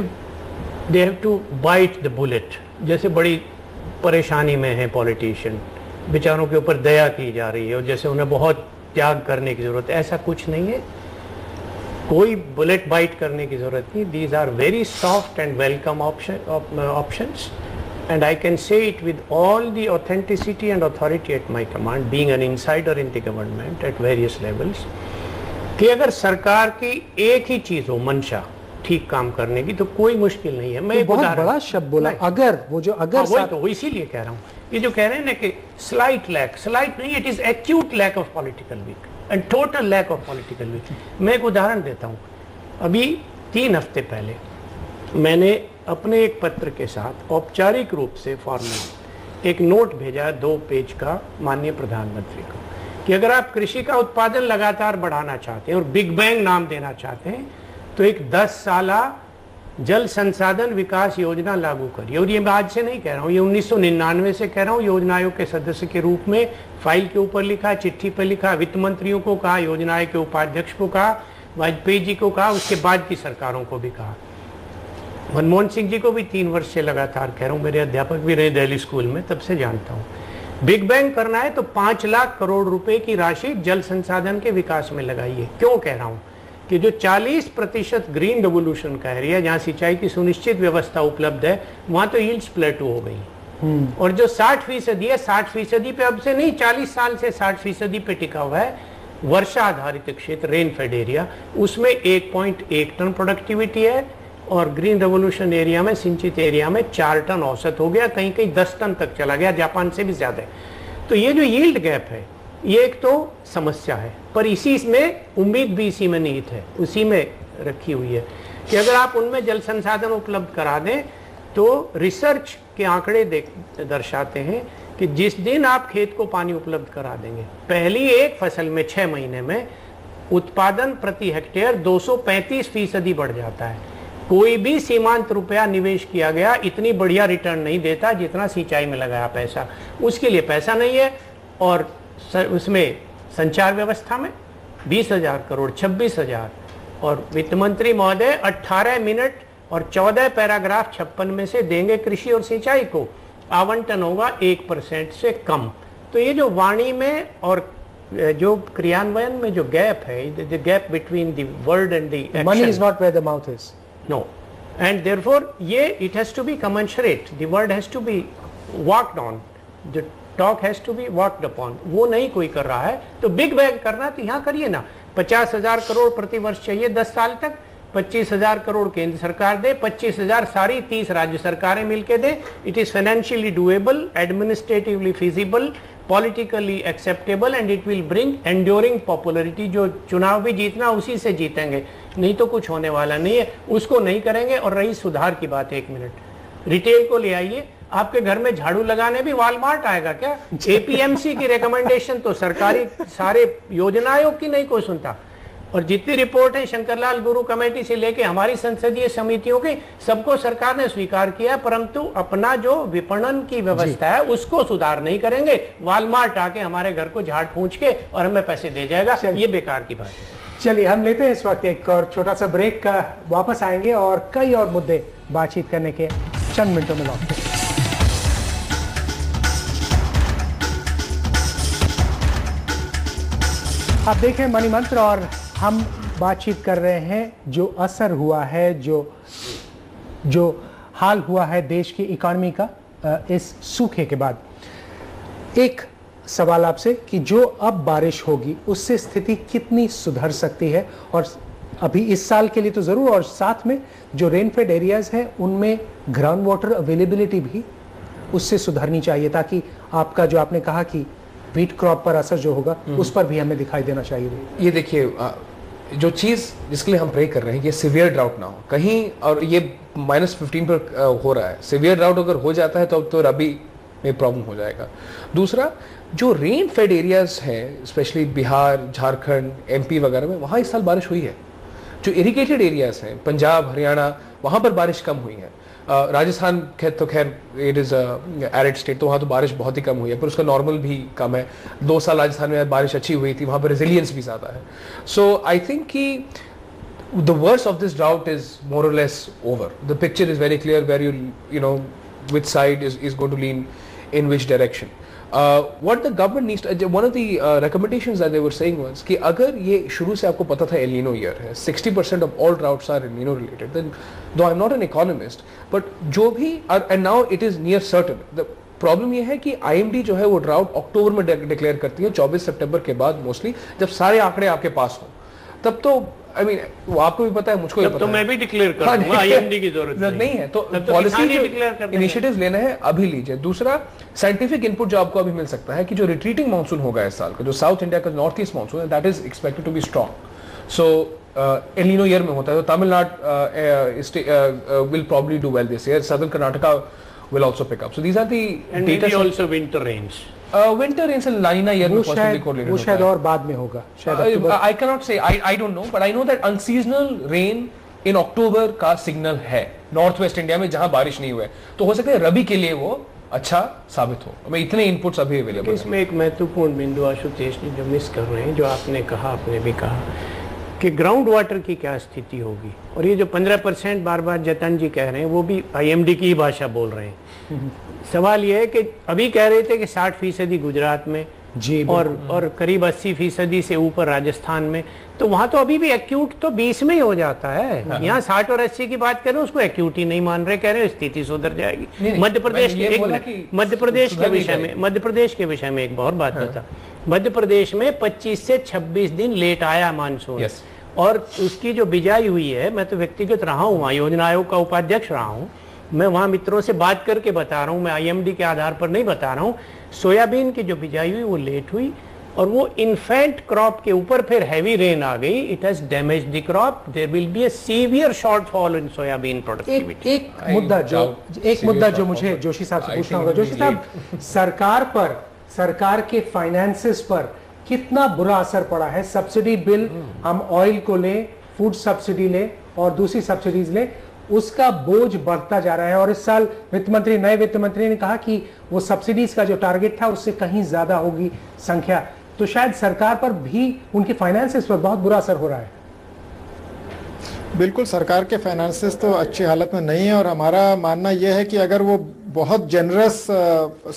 they have to bite the bullet. जैसे बड़ी परेशानी में है पॉलिटिशियन, बेचारों के ऊपर दया की जा रही है और जैसे उन्हें बहुत त्याग करने की जरूरत है, ऐसा कुछ नहीं है, कोई बुलेट बाइट करने की जरूरत नहीं। These are very soft and welcome options, and I can say it with all the authenticity and authority at my command, being an insider in the government at various levels, कि अगर सरकार की एक ही चीज हो, मंशा ठीक काम करने की, तो कोई मुश्किल नहीं है। मैं बहुत बड़ा शब्द बोला, अगर वो जो अगर वही तो इसीलिए कह रहा हूँ, ये जो कह रहे हैं ना कि स्लाइट नहीं, it is acute lack of political will and total lack of political will. मैं एक उदाहरण देता हूँ। अभी 3 हफ्ते पहले मैंने अपने एक पत्र के साथ औपचारिक रूप से फॉर्मल एक नोट भेजा 2 पेज का माननीय प्रधानमंत्री को, कि अगर आप कृषि का उत्पादन लगातार बढ़ाना चाहते हैं और बिग बैंग नाम देना चाहते हैं तो एक 10 साला जल संसाधन विकास योजना लागू करिए। और ये मैं आज से नहीं कह रहा हूँ, ये 1999 से कह रहा हूँ। योजना आयोग के सदस्य के रूप में फाइल के ऊपर लिखा, चिट्ठी पर लिखा, वित्त मंत्रियों को कहा, योजना आयोग के उपाध्यक्ष को कहा, वाजपेयी जी को कहा, उसके बाद की सरकारों को भी कहा, मनमोहन सिंह जी को भी 3 वर्ष से लगातार कह रहा हूँ, मेरे अध्यापक भी रहे दिल्ली स्कूल में, तब से जानता हूँ। बिग बैंग करना है तो 5 लाख करोड़ रुपए की राशि जल संसाधन के विकास में लगाइए। क्यों कह रहा हूँ कि जो 40% ग्रीन रेवोल्यूशन का एरिया, जहाँ सिंचाई की सुनिश्चित व्यवस्था उपलब्ध है, वहां तो यील्ड्स प्लेटू हो गई। और जो 60% है, 60% पे अब से नहीं, 40 साल से 60% पे टिका हुआ है वर्षा आधारित क्षेत्र, रेन फेड एरिया, उसमें 1.1 टन प्रोडक्टिविटी है और ग्रीन रेवोल्यूशन एरिया में, सिंचित एरिया में 4 टन औसत हो गया, कहीं कहीं 10 टन तक चला गया, जापान से भी ज्यादा है। तो ये जो यील्ड गैप है, ये एक तो समस्या है। पर इसी में उम्मीद भी इसी में निहित है, उसी में रखी हुई है कि अगर आप उनमें जल संसाधन उपलब्ध करा दें तो रिसर्च के आंकड़े दर्शाते हैं कि जिस दिन आप खेत को पानी उपलब्ध करा देंगे, पहली एक फसल में 6 महीने में उत्पादन प्रति हेक्टेयर 235% बढ़ जाता है। कोई भी सीमांत रुपया निवेश किया गया इतनी बढ़िया रिटर्न नहीं देता जितना सिंचाई में लगाया पैसा। उसके लिए पैसा नहीं है और उसमें संचार व्यवस्था में 20,000 करोड़, 26,000, और वित्त मंत्री महोदय 18 मिनट और 14 पैराग्राफ 56 में से देंगे कृषि और सिंचाई को, आवंटन होगा 1% से कम। तो ये जो वाणी में और जो क्रियान्वयन में जो गैप है, the gap between the word and the action, money is not where the mouth is, no, and therefore ये it has to be commensurate, the word has to be walked on, the talk has to be walked upon. वो नहीं कोई कर रहा है, तो big bang करना तो यहाँ करिए ना। 50,000 करोड़ प्रति वर्ष चाहिए 10 साल तक, 25,000 करोड़ केंद्र सरकार दे, 25,000 सारी 30 राज्य सरकारें मिलकर दे। It is financially doable, administratively feasible, politically acceptable and it will bring enduring popularity. जो चुनाव भी जीतना उसी से जीतेंगे, नहीं तो कुछ होने वाला नहीं है। उसको नहीं करेंगे। और रही सुधार की बात, 1 मिनट, रिटेल को ले आइए। आपके घर में झाड़ू लगाने भी वॉलमार्ट आएगा क्या? एपीएमसी की रिकमेंडेशन तो सरकारी सारे योजना आयोग की नहीं कोई सुनता। और जितनी रिपोर्ट है शंकरलाल गुरु कमेटी से लेके हमारी संसदीय समितियों की, सबको सरकार ने स्वीकार किया, परंतु अपना जो विपणन की व्यवस्था है उसको सुधार नहीं करेंगे। वॉलमार्ट आके हमारे घर को झाड़ पूछ के और हमें पैसे दे जाएगा, ये बेकार की बात है। चलिए हम लेते हैं इस वक्त एक और छोटा सा ब्रेक का, वापस आएंगे और कई और मुद्दे बातचीत करने के चंद मिनटों में लौटते हैं। आप देखें मनी मंत्र और हम बातचीत कर रहे हैं जो असर हुआ है, जो हाल हुआ है देश की इकोनॉमी का इस सूखे के बाद। एक सवाल आपसे कि जो अब बारिश होगी उससे स्थिति कितनी सुधर सकती है, और अभी इस साल के लिए तो जरूर, और साथ में जो रेनफेड एरियाज हैं उनमें ग्राउंड वाटर अवेलेबिलिटी भी उससे सुधरनी चाहिए, ताकि आपका जो आपने कहा कि व्हीट क्रॉप पर असर जो होगा उस पर भी हमें दिखाई देना चाहिए। ये देखिए, जो चीज़ जिसके लिए हम प्रे कर रहे हैं कि सिवियर ड्राउट ना हो कहीं, और ये -15 पर हो रहा है। सिवियर ड्राउट अगर हो जाता है तो रबी में प्रॉब्लम हो जाएगा। दूसरा, जो रेन फेड एरियाज हैं स्पेशली बिहार, झारखंड, एमपी वगैरह में, वहाँ इस साल बारिश हुई है। जो इरिगेटेड एरियाज हैं पंजाब, हरियाणा, वहाँ पर बारिश कम हुई है। राजस्थान तो खैर इट इज़ एरिड स्टेट, तो वहाँ तो बारिश बहुत ही कम हुई है, पर उसका नॉर्मल भी कम है। 2 साल राजस्थान में बारिश अच्छी हुई थी, वहाँ पर रेजिलियंस भी ज़्यादा है। सो आई थिंक कि the worst of this drought is more or less over. The picture is very clear where you know which side is going to lean in which direction. What the government needs to, one of the recommendations that they were saying was कि अगर ये शुरू से आपको पता था El Nino year है, 60% of all droughts are El Nino related, then though I'm not an economist, but जो भी, and now it is near certain. The problem ये है कि IMD जो है वो ड्राउट अक्टूबर में डिक्लेयर करती है, 24 सितंबर के बाद मोस्टली, जब सारे आंकड़े आपके पास हो। तब तो आई मीन वो आपको भी पता है, मुझको भी पता है, तो मैं भी डिक्लेयर कर दूंगा, IMD की जरूरत नहीं है। तो पॉलिसी इनिशिएटिव्स लेना है अभी लीजिए। दूसरा, साइंटिफिक इनपुट जो आपको अभी मिल सकता है कि जो रिट्रीटिंग मानसून होगा इस साल का, जो साउथ इंडिया का नॉर्थ ईस्ट मानसून है, that is expected to be strong. So El Nino year में होता है, तो Tamil Nadu will probably do well this year, southern Karnataka will also pick up. So these are the and maybe also winter rains. Winter rains and La Nina year में possibly correlated. वो शायद और बाद में होगा शायद। I cannot say, I don't know, but I know that unseasonal rain in October का signal है नॉर्थ वेस्ट इंडिया में जहां बारिश नहीं हुआ है, तो हो सकता है रबी के लिए वो अच्छा साबित हो। मैं इतने इनपुट्स अभी अवेलेबल। इसमें एक महत्वपूर्ण बिंदु आशुतोष जी जो मिस कर रहे हैं, जो आपने कहा, आपने भी कहा कि ग्राउंड वाटर की क्या स्थिति होगी। और ये जो 15% बार बार जतन जी कह रहे हैं, वो भी IMD की ही भाषा बोल रहे हैं। सवाल ये है कि अभी कह रहे थे कि 60% गुजरात में जी, और करीब 80% से ऊपर राजस्थान में, तो वहां तो अभी भी एक्यूट तो 20 में ही हो जाता है। यहाँ 60 और 80 की बात करें, उसको एक्यूट ही नहीं मान रहे, कह रहे हैं स्थिति सुधर जाएगी। मध्य प्रदेश के विषय में एक बहुत बात बता। मध्य प्रदेश में 25 से 26 दिन लेट आया मानसून, और उसकी जो बिजाई हुई है, मैं तो व्यक्तिगत रहा हूँ वहाँ, योजना आयोग का उपाध्यक्ष रहा हूँ, मैं वहाँ मित्रों से बात करके बता रहा हूँ, मैं IMD के आधार पर नहीं बता रहा हूँ। सोयाबीन की जो बिजाई हुई वो लेट हुई, और वो इन्फेंट क्रॉप के ऊपर फिर हैवी रेन आ गई, it has damage the crop, there will be a severe shortfall in soybean productivity. एक मुद्दा जो मुझे जोशी साहब से पूछना होगा, जोशी साहब, सरकार के फाइनेंसेस पर कितना बुरा असर पड़ा है? सब्सिडी बिल, हम ऑयल को ले, फूड सब्सिडी ले और दूसरी सब्सिडीज ले, उसका बोझ बढ़ता जा रहा है। और इस साल नए वित्त मंत्री ने कहा कि वो सब्सिडीज का जो टारगेट था उससे कहीं ज्यादा होगी संख्या, तो शायद सरकार पर भी, उनके फाइनेंसेस पर बहुत बुरा असर हो रहा है। बिल्कुल, सरकार के फाइनेंसेस तो अच्छी हालत में नहीं है और हमारा मानना यह है कि अगर वो बहुत जेनरस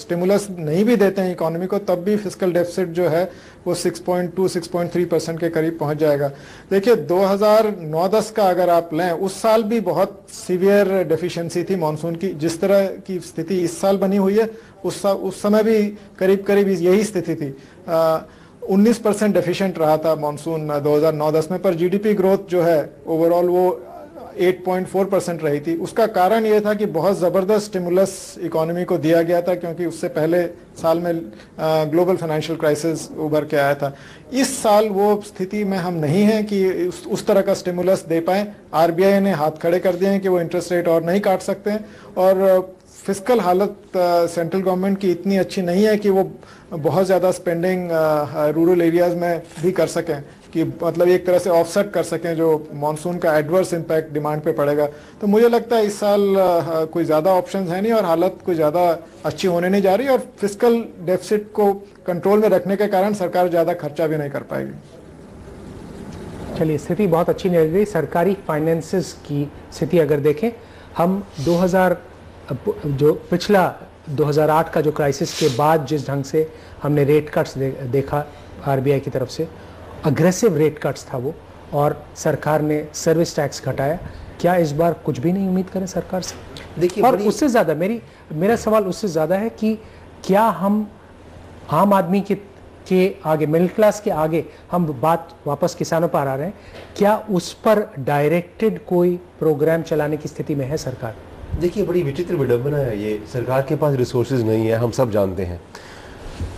स्टिमुलस नहीं भी देते हैं इकोनॉमी को, तब भी फिस्कल डेफिसिट जो है वो 6.2-6.3% के करीब पहुंच जाएगा। देखिए 2009-10 का अगर आप लें, उस साल भी बहुत सीवियर डेफिशिएंसी थी मॉनसून की। जिस तरह की स्थिति इस साल बनी हुई है, उस समय भी करीब करीब यही स्थिति थी। 19% डेफिशिएंट रहा था मॉनसून 2009-10 में, पर जीडीपी ग्रोथ जो है ओवरऑल वो 8.4% रही थी। उसका कारण यह था कि बहुत ज़बरदस्त स्टिमुलस इकोनॉमी को दिया गया था, क्योंकि उससे पहले साल में ग्लोबल फाइनेंशियल क्राइसिस उभर के आया था। इस साल वो स्थिति में हम नहीं हैं कि उस तरह का स्टिमुलस दे पाएं। आरबीआई ने हाथ खड़े कर दिए हैं कि वो इंटरेस्ट रेट और नहीं काट सकते हैं, और फिस्कल हालत सेंट्रल गवर्नमेंट की इतनी अच्छी नहीं है कि वो बहुत ज़्यादा स्पेंडिंग रूरल एरियाज में भी कर सकें, कि मतलब एक तरह से ऑफसेट कर सकें जो मॉनसून का एडवर्स इम्पैक्ट डिमांड पे पड़ेगा। तो मुझे लगता है इस साल कोई ज़्यादा ऑप्शंस है नहीं और हालत कोई ज़्यादा अच्छी होने नहीं जा रही, और फिस्कल डेफिसिट को कंट्रोल में रखने के कारण सरकार ज़्यादा खर्चा भी नहीं कर पाएगी। चलिए, स्थिति बहुत अच्छी नहीं लग रही। सरकारी फाइनेंसेस की स्थिति अगर देखें, हम 2008 का जो क्राइसिस के बाद जिस ढंग से हमने रेट कट्स देखा आरबीआई की तरफ से, अग्रेसिव रेट कट्स था वो, और सरकार ने सर्विस टैक्स घटाया। क्या इस बार कुछ भी नहीं उम्मीद करें सरकार से? देखिए, और उससे ज़्यादा मेरा सवाल उससे ज़्यादा है कि क्या हम आम आदमी के आगे, मिडिल क्लास के आगे, हम बात वापस किसानों पर आ रहे हैं, क्या उस पर डायरेक्टेड कोई प्रोग्राम चलाने की स्थिति में है सरकार? देखिए, बड़ी विचित्र विडंबना है ये। सरकार के पास रिसोर्सेज नहीं है, हम सब जानते हैं।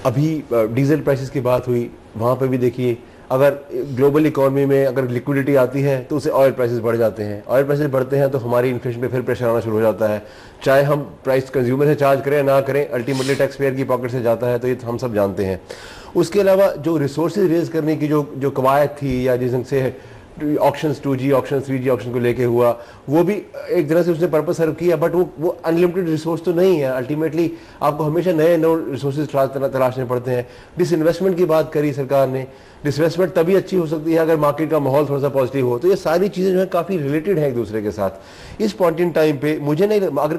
अभी डीजल प्राइसेस की बात हुई, वहाँ पे भी देखिए, अगर ग्लोबल इकोनॉमी में अगर लिक्विडिटी आती है तो उससे ऑयल प्राइसेस बढ़ जाते हैं, ऑयल प्राइसेस बढ़ते हैं तो हमारी इन्फ्लेशन पे फिर प्रेशर आना शुरू हो जाता है। चाहे हम प्राइस कंज्यूमर से चार्ज करें ना करें, अल्टीमेटली टैक्स पेयर की पॉकेट से जाता है, तो ये हम सब जानते हैं। उसके अलावा जो रिसोर्सेज रेज करने की जो कवायद थी, या जिस ढंग से auctions 2G auction 3G auction को लेके हुआ, वो भी एक तरह से उसने पर्पस सर्व किया, बट वो अनलिमिटेड रिसोर्स तो नहीं है। अल्टीमेटली आपको हमेशा नए रिसोर्सेज तलाशने पड़ते हैं। डिसइन्वेस्टमेंट की बात करी सरकार ने, डिसइन्वेस्टमेंट तभी अच्छी हो सकती है अगर मार्केट का माहौल थोड़ा सा पॉजिटिव हो। तो ये सारी चीजें जो है काफी रिलेटेड है एक दूसरे के साथ। इस पॉइंट इन टाइम पे मुझे नहीं, अगर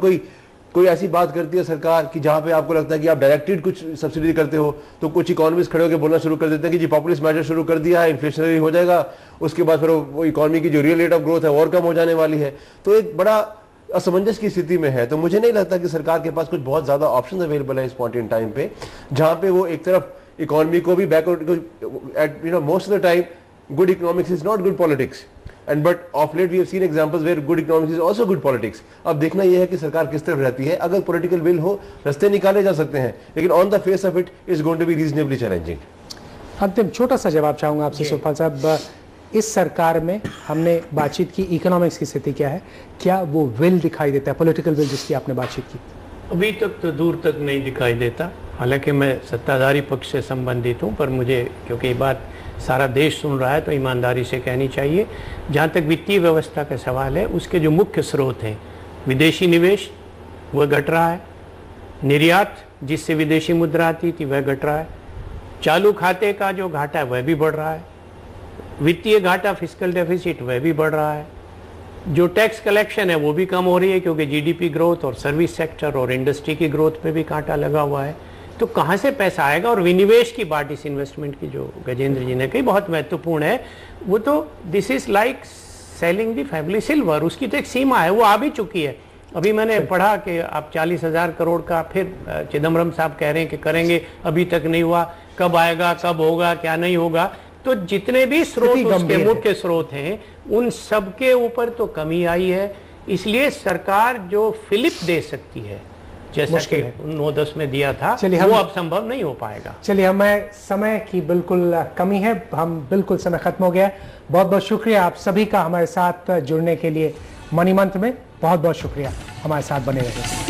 कोई ऐसी बात करती है सरकार कि जहां पे आपको लगता है कि आप डायरेक्टेड कुछ सब्सिडी करते हो, तो कुछ इकोनॉमिस्ट खड़े होकर बोलना शुरू कर देते हैं कि जी पॉपुलिस्ट मेजर शुरू कर दिया है, इन्फ्लेशनरी हो जाएगा, उसके बाद फिर वो इकोनॉमी की जो रियल रेट ऑफ ग्रोथ है और कम हो जाने वाली है। तो एक बड़ा असमंजस की स्थिति में है। तो मुझे नहीं लगता कि सरकार के पास कुछ बहुत ज्यादा ऑप्शन अवेलेबल है इस पॉइंट इन टाइम पे, जहां पे वो एक तरफ इकोनॉमी को भी backward, most of the time good economics is not good politics, and but of late we have seen examples where good economics is also good politics. अब देखना यह है कि सरकार किस तरफ रहती है। अगर पॉलिटिकल विल हो, रास्ते निकाले जा सकते हैं, लेकिन on the face of it is going to be reasonably challenging. अंतिम छोटा सा जवाब चाहूंगा आपसे सुरपाल साहब, इस सरकार में हमने बातचीत की, इकोनॉमिक्स की स्थिति क्या है? क्या वो विल दिखाई देता है, पॉलिटिकल विल जिसकी आपने बातचीत की? अभी तक तो दूर तक नहीं दिखाई देता। हालांकि मैं सत्ताधारी पक्ष से संबंधित हूं, पर मुझे क्योंकि ये बात सारा देश सुन रहा है तो ईमानदारी से कहनी चाहिए। जहाँ तक वित्तीय व्यवस्था का सवाल है, उसके जो मुख्य स्रोत हैं, विदेशी निवेश वह घट रहा है, निर्यात जिससे विदेशी मुद्रा आती थी वह घट रहा है, चालू खाते का जो घाटा है वह भी बढ़ रहा है, वित्तीय घाटा फिस्कल डेफिसिट वह भी बढ़ रहा है, जो टैक्स कलेक्शन है वो भी कम हो रही है क्योंकि जीडीपी ग्रोथ और सर्विस सेक्टर और इंडस्ट्री की ग्रोथ पे भी कांटा लगा हुआ है। तो कहाँ से पैसा आएगा? और विनिवेश की बात, इस इन्वेस्टमेंट की जो गजेंद्र जी ने कही, बहुत महत्वपूर्ण है। वो तो this is like selling the family silver, उसकी तो एक सीमा है, वो आ भी चुकी है। अभी मैंने पढ़ा कि आप 40,000 करोड़ का फिर चिदम्बरम साहब कह रहे हैं कि करेंगे, अभी तक नहीं हुआ, कब आएगा, कब होगा, क्या नहीं होगा। तो जितने भी स्रोत उसके मुख्य स्रोत हैं, उन सबके ऊपर तो कमी आई है। इसलिए सरकार जो फिलिप दे सकती है जैसा कि 9-10 में दिया था, वो अब संभव नहीं हो पाएगा। चलिए, हमें समय की बिल्कुल कमी है, हम बिल्कुल समय खत्म हो गया। बहुत बहुत शुक्रिया आप सभी का हमारे साथ जुड़ने के लिए। मनी मंत्र में बहुत बहुत शुक्रिया, हमारे साथ बने रहे।